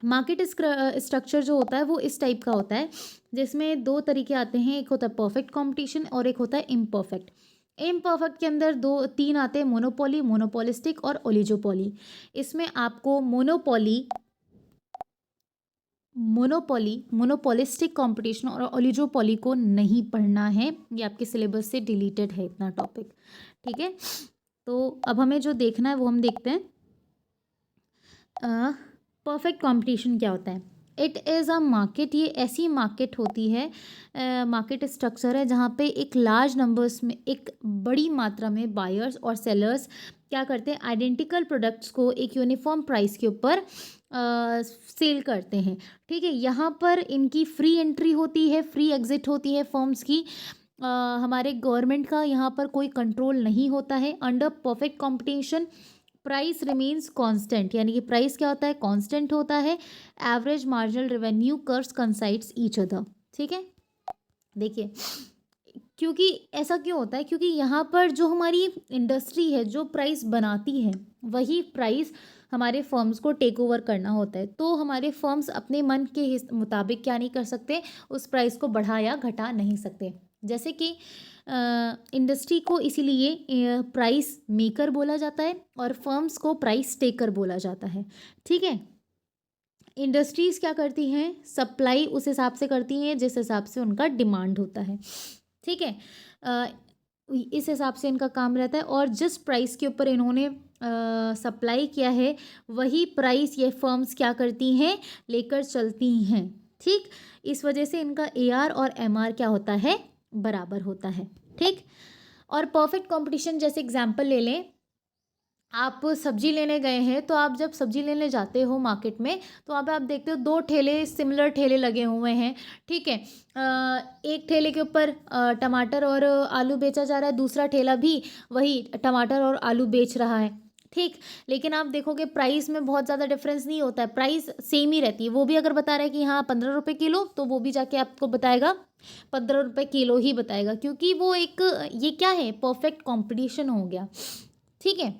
मार्केट स्ट्रक्चर जो होता है वो इस टाइप का होता है, जिसमें दो तरीके आते हैं, एक होता है परफेक्ट कंपटीशन और एक होता है इम्परफेक्ट। इम्परफेक्ट के अंदर दो तीन आते हैं, मोनोपोली, मोनोपोलिस्टिक और ओलिगोपोली। इसमें आपको मोनोपोलिस्टिक कंपटीशन और ओलिगोपोली को नहीं पढ़ना है, ये आपके सिलेबस से डिलीटेड है इतना टॉपिक, ठीक है। तो अब हमें जो देखना है वो हम देखते हैं। परफेक्ट कंपटीशन क्या होता है, इट इज़ अ मार्केट, ये ऐसी मार्केट होती है, मार्केट स्ट्रक्चर है जहाँ पे एक लार्ज नंबर्स में, एक बड़ी मात्रा में बायर्स और सेलर्स क्या करते हैं, आइडेंटिकल प्रोडक्ट्स को एक यूनिफॉर्म प्राइस के ऊपर सेल करते हैं, ठीक है। यहाँ पर इनकी फ्री एंट्री होती है, फ्री एग्जिट होती है फर्म्स की, हमारे गवर्नमेंट का यहाँ पर कोई कंट्रोल नहीं होता है। Under perfect competition price remains constant, यानी कि प्राइस क्या होता है, कांस्टेंट होता है। Average marginal revenue curves coincides each other, ठीक है। देखिए, क्योंकि ऐसा क्यों होता है, क्योंकि यहाँ पर जो हमारी इंडस्ट्री है जो प्राइस बनाती है वही प्राइस हमारे फर्म्स को टेक ओवर करना होता है, तो हमारे फर्म्स अपने मन के मुताबिक क्या नहीं कर सकते, उस प्राइस को बढ़ा या घटा नहीं सकते। जैसे कि इंडस्ट्री को इसीलिए प्राइस मेकर बोला जाता है और फर्म्स को प्राइस टेकर बोला जाता है। ठीक है, इंडस्ट्रीज़ क्या करती हैं, सप्लाई उस हिसाब से करती हैं जिस हिसाब से उनका डिमांड होता है। ठीक है, इस हिसाब से इनका काम रहता है और जिस प्राइस के ऊपर इन्होंने सप्लाई किया है वही प्राइस ये फर्म्स क्या करती हैं, लेकर चलती हैं। ठीक, इस वजह से इनका एआर और एमआर क्या होता है, बराबर होता है। ठीक, और परफेक्ट कंपटीशन जैसे एग्जांपल ले लें, आप सब्जी लेने गए हैं तो आप जब सब्जी लेने जाते हो मार्केट में तो वहाँ पे आप देखते हो दो ठेले, सिमिलर ठेले लगे हुए हैं। ठीक है, एक ठेले के ऊपर टमाटर और आलू बेचा जा रहा है, दूसरा ठेला भी वही टमाटर और आलू बेच रहा है। ठीक, लेकिन आप देखोगे प्राइस में बहुत ज़्यादा डिफरेंस नहीं होता है, प्राइस सेम ही रहती है। वो भी अगर बता रहा है कि हाँ 15 रुपये किलो, तो वो भी जाके आपको बताएगा 15 रुपये किलो ही बताएगा, क्योंकि वो एक, ये क्या है, परफेक्ट कॉम्पिटिशन हो गया। ठीक है,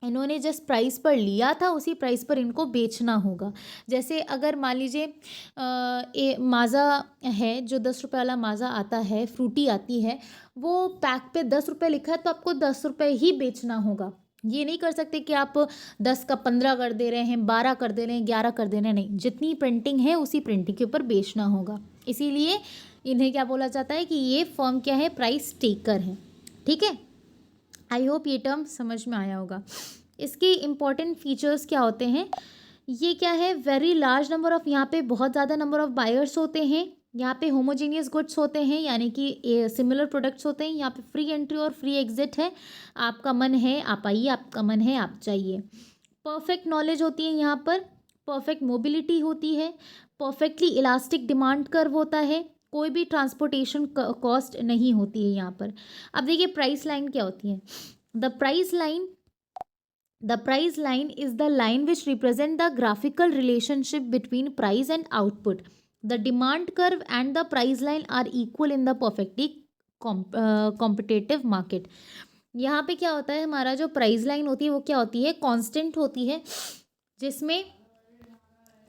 इन्होंने जिस प्राइस पर लिया था उसी प्राइस पर इनको बेचना होगा। जैसे अगर मान लीजिए माज़ा है, जो 10 रुपये वाला माज़ा आता है, फ्रूटी आती है, वो पैक पे 10 रुपये लिखा है तो आपको 10 रुपये ही बेचना होगा। ये नहीं कर सकते कि आप 10 का 15 कर दे रहे हैं, 12 कर दे रहे हैं, 11 कर दे रहे हैं, नहीं, जितनी प्रिंटिंग है उसी प्रिंटिंग के ऊपर बेचना होगा। इसीलिए इन्हें क्या बोला जाता है कि ये फर्म क्या है, प्राइस टेकर है। ठीक है, आई होप ये टर्म समझ में आया होगा। इसके इम्पॉर्टेंट फीचर्स क्या होते हैं, ये क्या है, वेरी लार्ज नंबर ऑफ़, यहाँ पे बहुत ज़्यादा नंबर ऑफ़ बायर्स होते हैं, यहाँ पे होमोजीनियस गुड्स होते हैं, यानी कि सिमिलर प्रोडक्ट्स होते हैं, यहाँ पे फ्री एंट्री और फ्री एग्जिट है, आपका मन है आप आइए, आपका मन है आप जाइए। परफेक्ट नॉलेज होती है यहाँ पर, परफेक्ट मोबिलिटी होती है, परफेक्टली इलास्टिक डिमांड कर्व होता है, कोई भी ट्रांसपोर्टेशन कॉस्ट नहीं होती है यहाँ पर। अब देखिए प्राइस लाइन क्या होती है। The price line is the line which represent the graphical relationship between price and output. The demand curve and the price line are equal in the perfectly competitive market. यहाँ पे क्या होता है, हमारा जो प्राइस लाइन होती है वो क्या होती है, कांस्टेंट होती है, जिसमें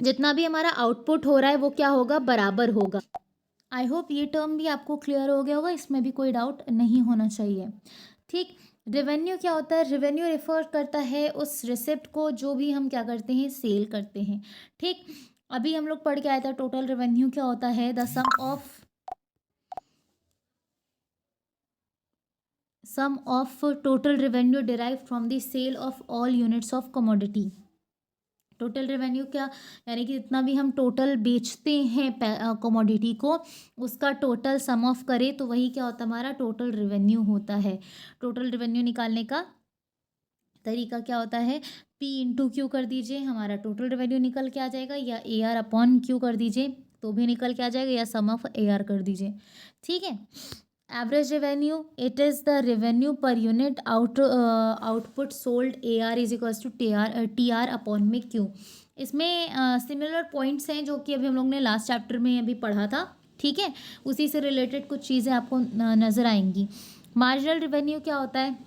जितना भी हमारा आउटपुट हो रहा है वो क्या होगा, बराबर होगा। आई होप ये टर्म भी आपको क्लियर हो गया होगा, इसमें भी कोई डाउट नहीं होना चाहिए। ठीक, रेवेन्यू क्या होता है, रेवेन्यू रेफर करता है उस रिसिप्ट को जो भी हम क्या करते हैं, सेल करते हैं। ठीक, अभी हम लोग पढ़ के आया था टोटल रेवेन्यू क्या होता है, the sum of total revenue derive from the sale of all units of commodity. Total revenue क्या, यानी कि जितना भी हम टोटल बेचते हैं कमोडिटी को, उसका टोटल सम ऑफ करें तो वही क्या होता है, हमारा टोटल रेवेन्यू होता है। टोटल रेवेन्यू निकालने का तरीका क्या होता है, P इंटू क्यू कर दीजिए, हमारा टोटल रेवेन्यू निकल के आ जाएगा, या AR अपॉन क्यू कर दीजिए तो भी निकल के आ जाएगा, या सम ऑफ AR कर दीजिए। ठीक है, average revenue, it is the revenue per unit output sold, AR is equals to TR upon में Q। इसमें सिमिलर पॉइंट्स हैं जो कि अभी हम लोग ने लास्ट चैप्टर में अभी पढ़ा था। ठीक है, उसी से रिलेटेड कुछ चीज़ें आपको नज़र आएंगी। मार्जिनल रेवेन्यू क्या होता है,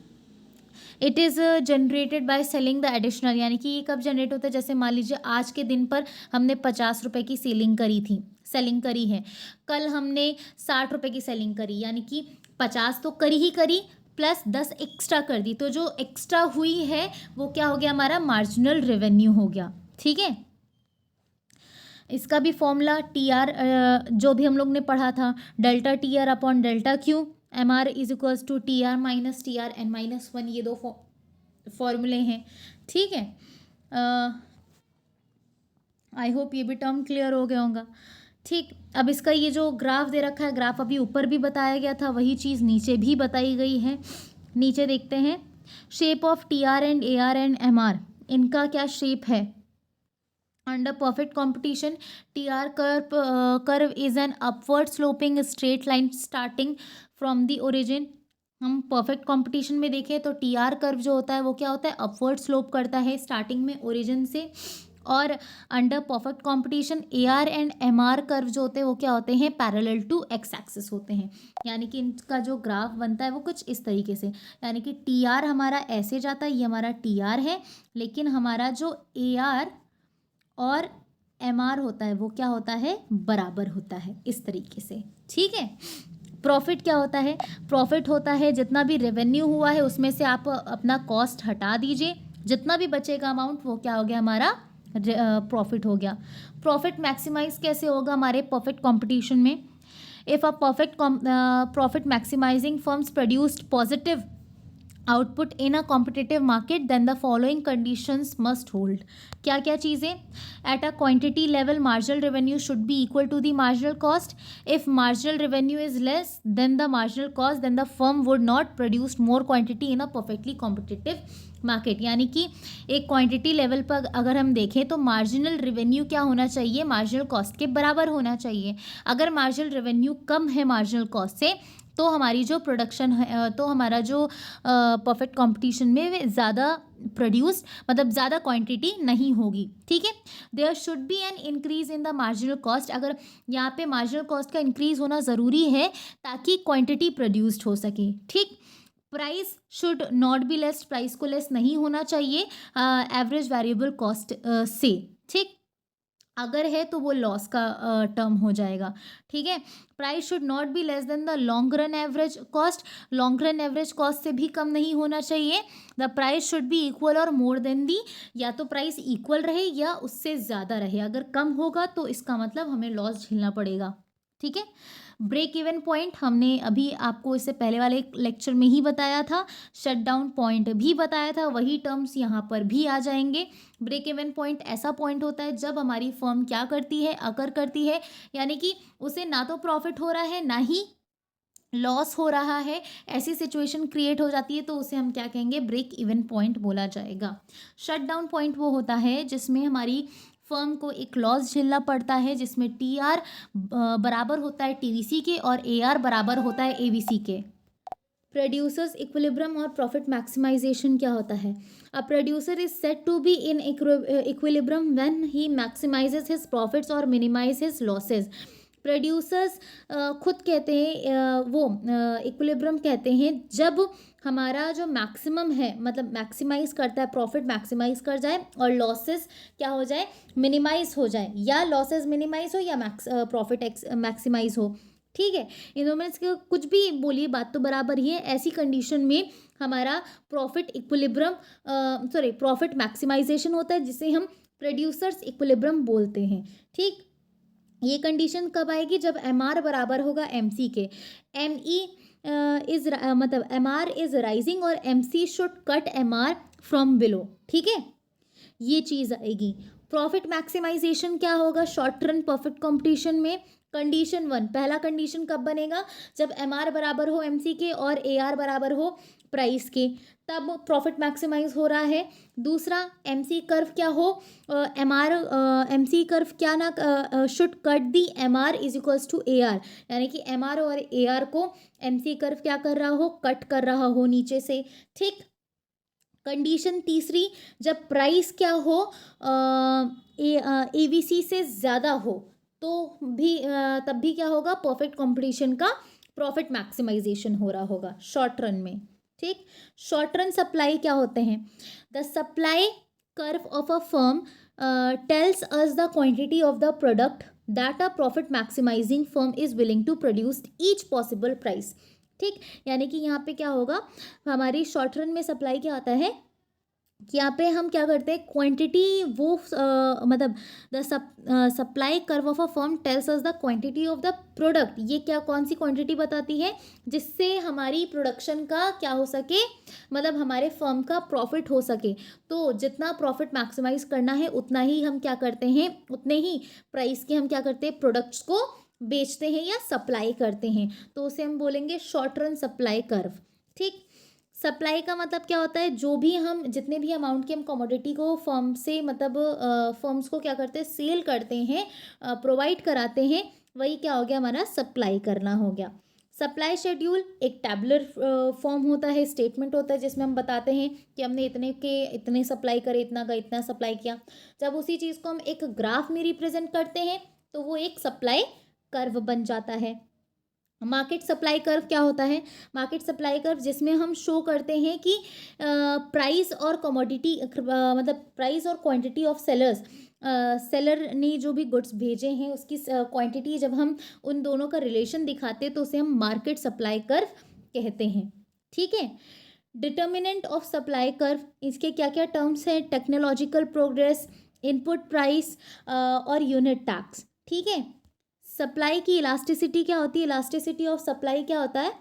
it is generated by selling the additional, यानी कि ये कब जनरेट होता है, जैसे मान लीजिए आज के दिन पर हमने 50 रुपये की सेलिंग करी है, कल हमने 60 रुपये की सेलिंग करी, यानी कि 50 तो करी ही करी प्लस 10 एक्स्ट्रा कर दी, तो जो एक्स्ट्रा हुई है वो क्या हो गया, हमारा मार्जिनल रेवेन्यू हो गया। ठीक है, इसका भी फॉर्मूला TR जो भी हम लोग ने पढ़ा था, delta TR upon delta Q, MR is equals to TR minus TR n-1, ये दो फॉर्मूले हैं। ठीक है, आई होप ये भी टर्म क्लियर हो गया होगा। ठीक, अब इसका ये जो ग्राफ दे रखा है, ग्राफ अभी ऊपर भी बताया गया था, वही चीज़ नीचे भी बताई गई है। नीचे देखते हैं, shape of TR and AR and MR, इनका क्या शेप है। Under perfect competition, TR curve is an upward sloping straight line starting from the origin. हम परफेक्ट कंपटीशन में देखें तो TR कर्व जो होता है वो क्या होता है, अपवर्ड स्लोप करता है स्टार्टिंग में ओरिजिन से। और under perfect competition AR and MR curve जो होते हैं वो क्या होते हैं, पैरेलल टू एक्स एक्सिस होते हैं, यानी कि इनका जो ग्राफ बनता है वो कुछ इस तरीके से, यानी कि TR हमारा ऐसे जाता है, ये हमारा TR है, लेकिन हमारा जो AR और MR होता है वो क्या होता है, बराबर होता है, इस तरीके से। ठीक है, प्रॉफिट क्या होता है? प्रॉफिट होता है जितना भी रेवेन्यू हुआ है उसमें से आप अपना कॉस्ट हटा दीजिए, जितना भी बचेगा अमाउंट वो क्या हो गया हमारा प्रॉफिट हो गया। प्रॉफिट मैक्सिमाइज कैसे होगा हमारे परफेक्ट कंपटीशन में? If a perfect profit maximising firms produced positive output in a competitive market then the following conditions must hold. क्या क्या चीज़ें? At a quantity level marginal revenue should be equal to the marginal cost. If marginal revenue is less than the marginal cost then the firm would not produce more quantity in a perfectly competitive market. यानी कि एक quantity level पर अगर हम देखें तो marginal revenue क्या होना चाहिए? मार्जिनल कॉस्ट के बराबर होना चाहिए। अगर मार्जिनल रेवेन्यू कम है मार्जिनल कॉस्ट से तो हमारी जो प्रोडक्शन है तो हमारा जो परफेक्ट कंपटीशन में ज़्यादा प्रोड्यूस मतलब ज़्यादा क्वांटिटी नहीं होगी। ठीक है, there should be an increase in the marginal cost. अगर यहाँ पे मार्जिनल कॉस्ट का इंक्रीज होना ज़रूरी है ताकि क्वांटिटी प्रोड्यूस्ड हो सके। ठीक, price should not be less, price को लेस नहीं होना चाहिए एवरेज वेरिएबल कॉस्ट से। ठीक, अगर है तो वो लॉस का टर्म हो जाएगा। ठीक है, price should not be less than the long run average cost, long run average cost से भी कम नहीं होना चाहिए। The price should be equal और मोर देन दी, या तो प्राइस इक्वल रहे या उससे ज़्यादा रहे। अगर कम होगा तो इसका मतलब हमें लॉस झेलना पड़ेगा। ठीक है, ब्रेक इवन पॉइंट हमने अभी आपको इससे पहले वाले लेक्चर में ही बताया था, शट डाउन पॉइंट भी बताया था, वही टर्म्स यहाँ पर भी आ जाएंगे। ब्रेक इवन पॉइंट ऐसा पॉइंट होता है जब हमारी फर्म क्या करती है? अकर करती है, यानी कि उसे ना तो प्रॉफिट हो रहा है ना ही लॉस हो रहा है, ऐसी सिचुएशन क्रिएट हो जाती है तो उसे हम क्या कहेंगे? ब्रेक इवन पॉइंट बोला जाएगा। शट डाउन पॉइंट वो होता है जिसमें हमारी फर्म को एक लॉस झेलना पड़ता है, जिसमें टीआर बराबर होता है टीवीसी के और एआर बराबर होता है एवीसी के। प्रोड्यूसर्स इक्विलिब्रियम और प्रॉफिट मैक्सिमाइजेशन क्या होता है? A producer is said to be in equilibrium when he maximizes his profits और मिनिमाइज हिज लॉसेज। प्रोड्यूसर्स खुद कहते हैं वो इक्विलिब्रियम कहते हैं जब हमारा जो मैक्सिमम है मतलब मैक्सिमाइज करता है, प्रॉफिट मैक्सिमाइज कर जाए और लॉसेस क्या हो जाए? मिनिमाइज हो जाए, या लॉसेस मिनिमाइज हो या प्रॉफिट मैक्सिमाइज हो। ठीक है, इन दोनों में से कुछ भी बोलिए, बात तो बराबर ही है। ऐसी कंडीशन में हमारा प्रॉफिट इक्विलिब्रियम प्रॉफिट मैक्सिमाइजेशन होता है, जिसे हम प्रोड्यूसर्स इक्विलिब्रियम बोलते हैं। ठीक, ये कंडीशन कब आएगी? जब एम आर बराबर होगा एम सी के। एम ई इज मतलब एम आर इज राइजिंग और M C should cut M R from below. ठीक है, ये चीज़ आएगी। प्रॉफिट मैक्सिमाइजेशन क्या होगा शॉर्ट रन परफेक्ट कंपटीशन में? कंडीशन 1, पहला कंडीशन कब बनेगा? जब एम आर बराबर हो एम सी के और ए आर बराबर हो प्राइस के, तब प्रॉफिट मैक्सिमाइज हो रहा है। दूसरा, एम सी कर्व क्या हो? एम सी कर्व क्या ना should cut the M R is equals to A R, यानी कि एम आर और ए आर को एम सी कर्व क्या कर रहा हो? कट कर रहा हो नीचे से। ठीक, कंडीशन तीसरी, जब प्राइस क्या हो? एवीसी से ज़्यादा हो तो भी तब भी क्या होगा? परफेक्ट कंपटीशन का प्रॉफिट मैक्सिमाइजेशन हो रहा होगा शॉर्ट रन में। ठीक, शॉर्ट रन सप्लाई क्या होते हैं? The supply curve of a firm tells us the quantity of the product that a profit maximising firm is willing to produce each possible price. ठीक, यानी कि यहाँ पे क्या होगा? हमारी शॉर्ट रन में सप्लाई क्या आता है कि यहाँ पे हम क्या करते हैं? क्वांटिटी वो मतलब the supply curve of a firm tells us the quantity of the product. ये क्या कौन सी क्वांटिटी बताती है? जिससे हमारी प्रोडक्शन का क्या हो सके, मतलब हमारे फर्म का प्रॉफिट हो सके। तो जितना प्रॉफिट मैक्सिमाइज करना है उतना ही हम क्या करते हैं? उतने ही प्राइस के हम क्या करते हैं? प्रोडक्ट्स को बेचते हैं या सप्लाई करते हैं, तो उसे हम बोलेंगे शॉर्ट रन सप्लाई कर्व। ठीक, सप्लाई का मतलब क्या होता है? जो भी हम जितने भी अमाउंट की हम कमोडिटी को फर्म से मतलब फर्म्स को क्या करते हैं? सेल करते हैं, प्रोवाइड कराते हैं, वही क्या हो गया? हमारा सप्लाई करना हो गया। सप्लाई शेड्यूल एक टैबुलर फॉर्म होता है, स्टेटमेंट होता है, जिसमें हम बताते हैं कि हमने इतने के इतने सप्लाई करे, इतना का इतना सप्लाई किया। जब उसी चीज़ को हम एक ग्राफ में रिप्रेजेंट करते हैं तो वो एक सप्लाई कर्व बन जाता है। मार्केट सप्लाई कर्व क्या होता है? मार्केट सप्लाई कर्व जिसमें हम शो करते हैं कि प्राइस और कमोडिटी मतलब प्राइस और क्वांटिटी ऑफ सेलर्स, सेलर ने जो भी गुड्स भेजे हैं उसकी क्वांटिटी, जब हम उन दोनों का रिलेशन दिखाते हैं तो उसे हम मार्केट सप्लाई कर्व कहते हैं। ठीक है। डिटर्मिनेंट ऑफ सप्लाई कर्व, इसके क्या क्या टर्म्स हैं? टेक्नोलॉजिकल प्रोग्रेस, इनपुट प्राइस और यूनिट टैक्स। ठीक है। सप्लाई की इलास्टिसिटी क्या होती है? इलास्टिसिटी ऑफ सप्लाई क्या होता है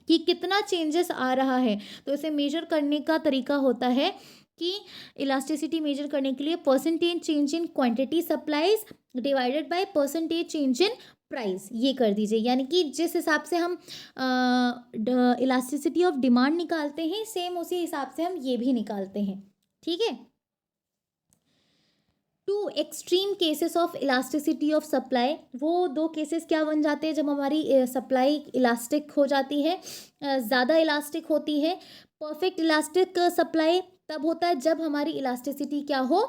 कि कितना चेंजेस आ रहा है, तो इसे मेजर करने का तरीका होता है कि इलास्टिसिटी मेजर करने के लिए percentage change in quantity supplies divided by percentage change in price, ये कर दीजिए। यानी कि जिस हिसाब से हम इलास्टिसिटी ऑफ डिमांड निकालते हैं, सेम उसी हिसाब से हम ये भी निकालते हैं। ठीक है। Two extreme cases of elasticity of supply, वो दो केसेस क्या बन जाते हैं जब हमारी सप्लाई इलास्टिक हो जाती है, ज़्यादा इलास्टिक होती है। परफेक्ट इलास्टिक सप्लाई तब होता है जब हमारी इलास्टिसिटी क्या हो,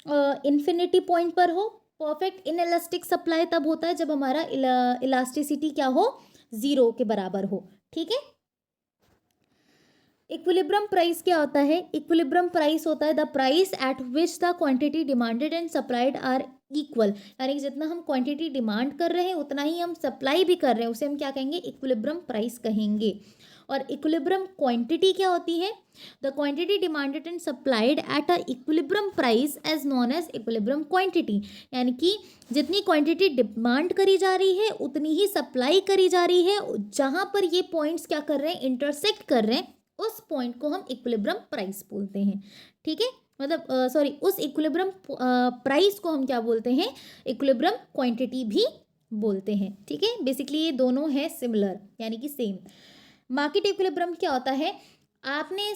इन्फिनिटी पॉइंट पर हो। परफेक्ट इनइलास्टिक सप्लाई तब होता है जब हमारा इलास्टिसिटी क्या हो, ज़ीरो के बराबर हो। ठीक है। इक्विलिब्रियम प्राइस क्या होता है? इक्विलिब्रियम प्राइस होता है the price at which the quantity demanded and supplied are equal, यानी जितना हम क्वांटिटी डिमांड कर रहे हैं उतना ही हम सप्लाई भी कर रहे हैं, उसे हम क्या कहेंगे? इक्विलिब्रियम प्राइस कहेंगे। और इक्विलिब्रियम क्वांटिटी क्या होती है? The quantity demanded and supplied at a equilibrium price as known as equilibrium quantity, यानी कि जितनी क्वांटिटी डिमांड करी जा रही है उतनी ही सप्लाई करी जा रही है, जहाँ पर ये पॉइंट्स क्या कर रहे हैं? इंटरसेक्ट कर रहे हैं, उस पॉइंट को हम इक्विलिब्रियम प्राइस बोलते हैं। ठीक है। मतलब सॉरी, उस इक्विलिब्रियम प्राइस को हम क्या बोलते हैं? इक्विलिब्रियम क्वांटिटी भी बोलते हैं। ठीक है। बेसिकली ये दोनों है सिमिलर, यानी कि सेम। मार्केट इक्विलिब्रियम क्या होता है? आपने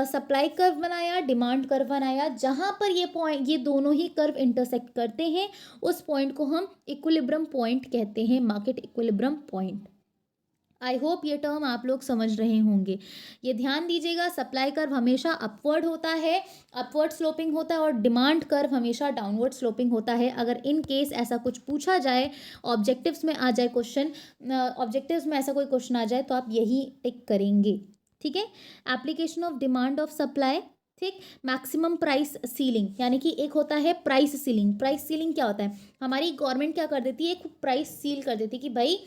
सप्लाई कर्व बनाया, डिमांड कर्व बनाया, जहाँ पर ये पॉइंट, ये दोनों ही कर्व इंटरसेक्ट करते हैं, उस पॉइंट को हम इक्विलिब्रियम पॉइंट कहते हैं, मार्केट इक्विलिब्रियम पॉइंट। आई होप ये टर्म आप लोग समझ रहे होंगे। ये ध्यान दीजिएगा, सप्लाई कर्व हमेशा अपवर्ड होता है, अपवर्ड स्लोपिंग होता है, और डिमांड कर्व हमेशा डाउनवर्ड स्लोपिंग होता है। अगर इन केस ऐसा कुछ पूछा जाए, ऑब्जेक्टिव्स में आ जाए क्वेश्चन, ऑब्जेक्टिव्स में ऐसा कोई क्वेश्चन आ जाए तो आप यही टिक करेंगे। ठीक है। Application of demand of supply. ठीक। मैक्सिमम प्राइस सीलिंग, यानी कि एक होता है प्राइस सीलिंग। प्राइस सीलिंग क्या होता है? हमारी गवर्नमेंट क्या कर देती है? एक प्राइस सील कर देती है कि भाई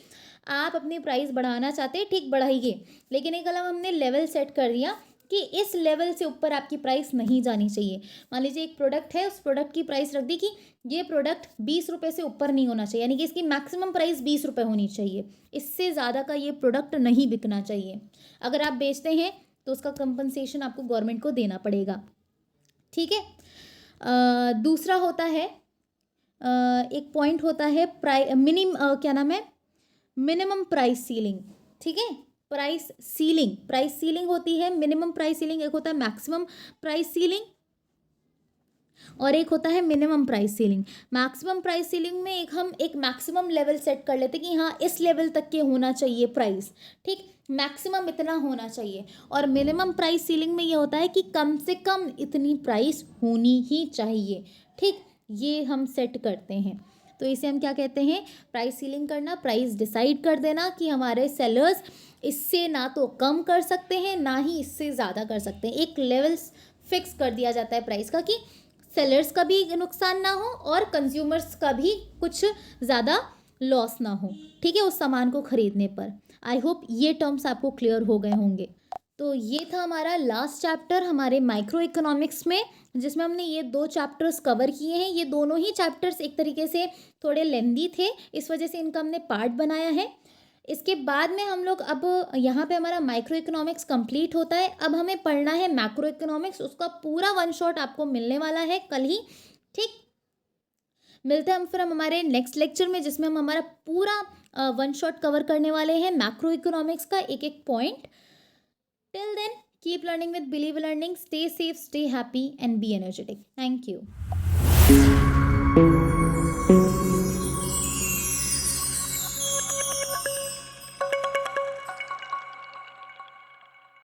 आप अपनी प्राइस बढ़ाना चाहते हैं, ठीक बढ़ाइए, लेकिन एक अलग हमने लेवल सेट कर दिया कि इस लेवल से ऊपर आपकी प्राइस नहीं जानी चाहिए। मान लीजिए एक प्रोडक्ट है, उस प्रोडक्ट की प्राइस रख दी कि ये प्रोडक्ट 20 रुपये से ऊपर नहीं होना चाहिए, यानी कि इसकी मैक्सिमम प्राइस 20 रुपये होनी चाहिए, इससे ज़्यादा का ये प्रोडक्ट नहीं बिकना चाहिए। अगर आप बेचते हैं तो उसका कंपनसेशन आपको गवर्नमेंट को देना पड़ेगा। ठीक है। दूसरा होता है, एक पॉइंट होता है क्या नाम है? Minimum price ceiling. ठीक है। प्राइस सीलिंग होती है, मिनिमम प्राइस सीलिंग एक होता है, मैक्सिमम प्राइस सीलिंग और एक होता है minimum price ceiling. Maximum price ceiling में हम एक मैक्सिमम लेवल सेट कर लेते कि हाँ इस लेवल तक के होना चाहिए प्राइस, ठीक, मैक्सिमम इतना होना चाहिए। और मिनिमम प्राइस सीलिंग में ये होता है कि कम से कम इतनी प्राइस होनी ही चाहिए, ठीक, ये हम सेट करते हैं। तो इसे हम क्या कहते हैं? प्राइस सीलिंग करना, प्राइस डिसाइड कर देना कि हमारे सेलर्स इससे ना तो कम कर सकते हैं ना ही इससे ज़्यादा कर सकते हैं। एक लेवल फिक्स कर दिया जाता है प्राइस का कि सेलर्स का भी नुकसान ना हो और कंज्यूमर्स का भी कुछ ज़्यादा लॉस ना हो, ठीक है, उस सामान को खरीदने पर। आई होप ये टर्म्स आपको क्लियर हो गए होंगे। तो ये था हमारा लास्ट चैप्टर हमारे माइक्रो इकोनॉमिक्स में, जिसमें हमने ये 2 चैप्टर्स कवर किए हैं। ये दोनों ही चैप्टर्स एक तरीके से थोड़े लेंदी थे, इस वजह से इनका हमने पार्ट बनाया है। इसके बाद में हम लोग अब यहाँ पे हमारा माइक्रो इकोनॉमिक्स कंप्लीट होता है। अब हमें पढ़ना है मैक्रो इकोनॉमिक्स, उसका पूरा 1 शॉट आपको मिलने वाला है कल ही, ठीक। मिलते हैं हम फिर हमारे नेक्स्ट लेक्चर में, जिसमें हम हमारा पूरा 1 शॉट कवर करने वाले हैं मैक्रो इकोनॉमिक्स का एक एक point. Till then, keep learning with Believe Learning. Stay safe, stay happy, and be energetic. Thank you.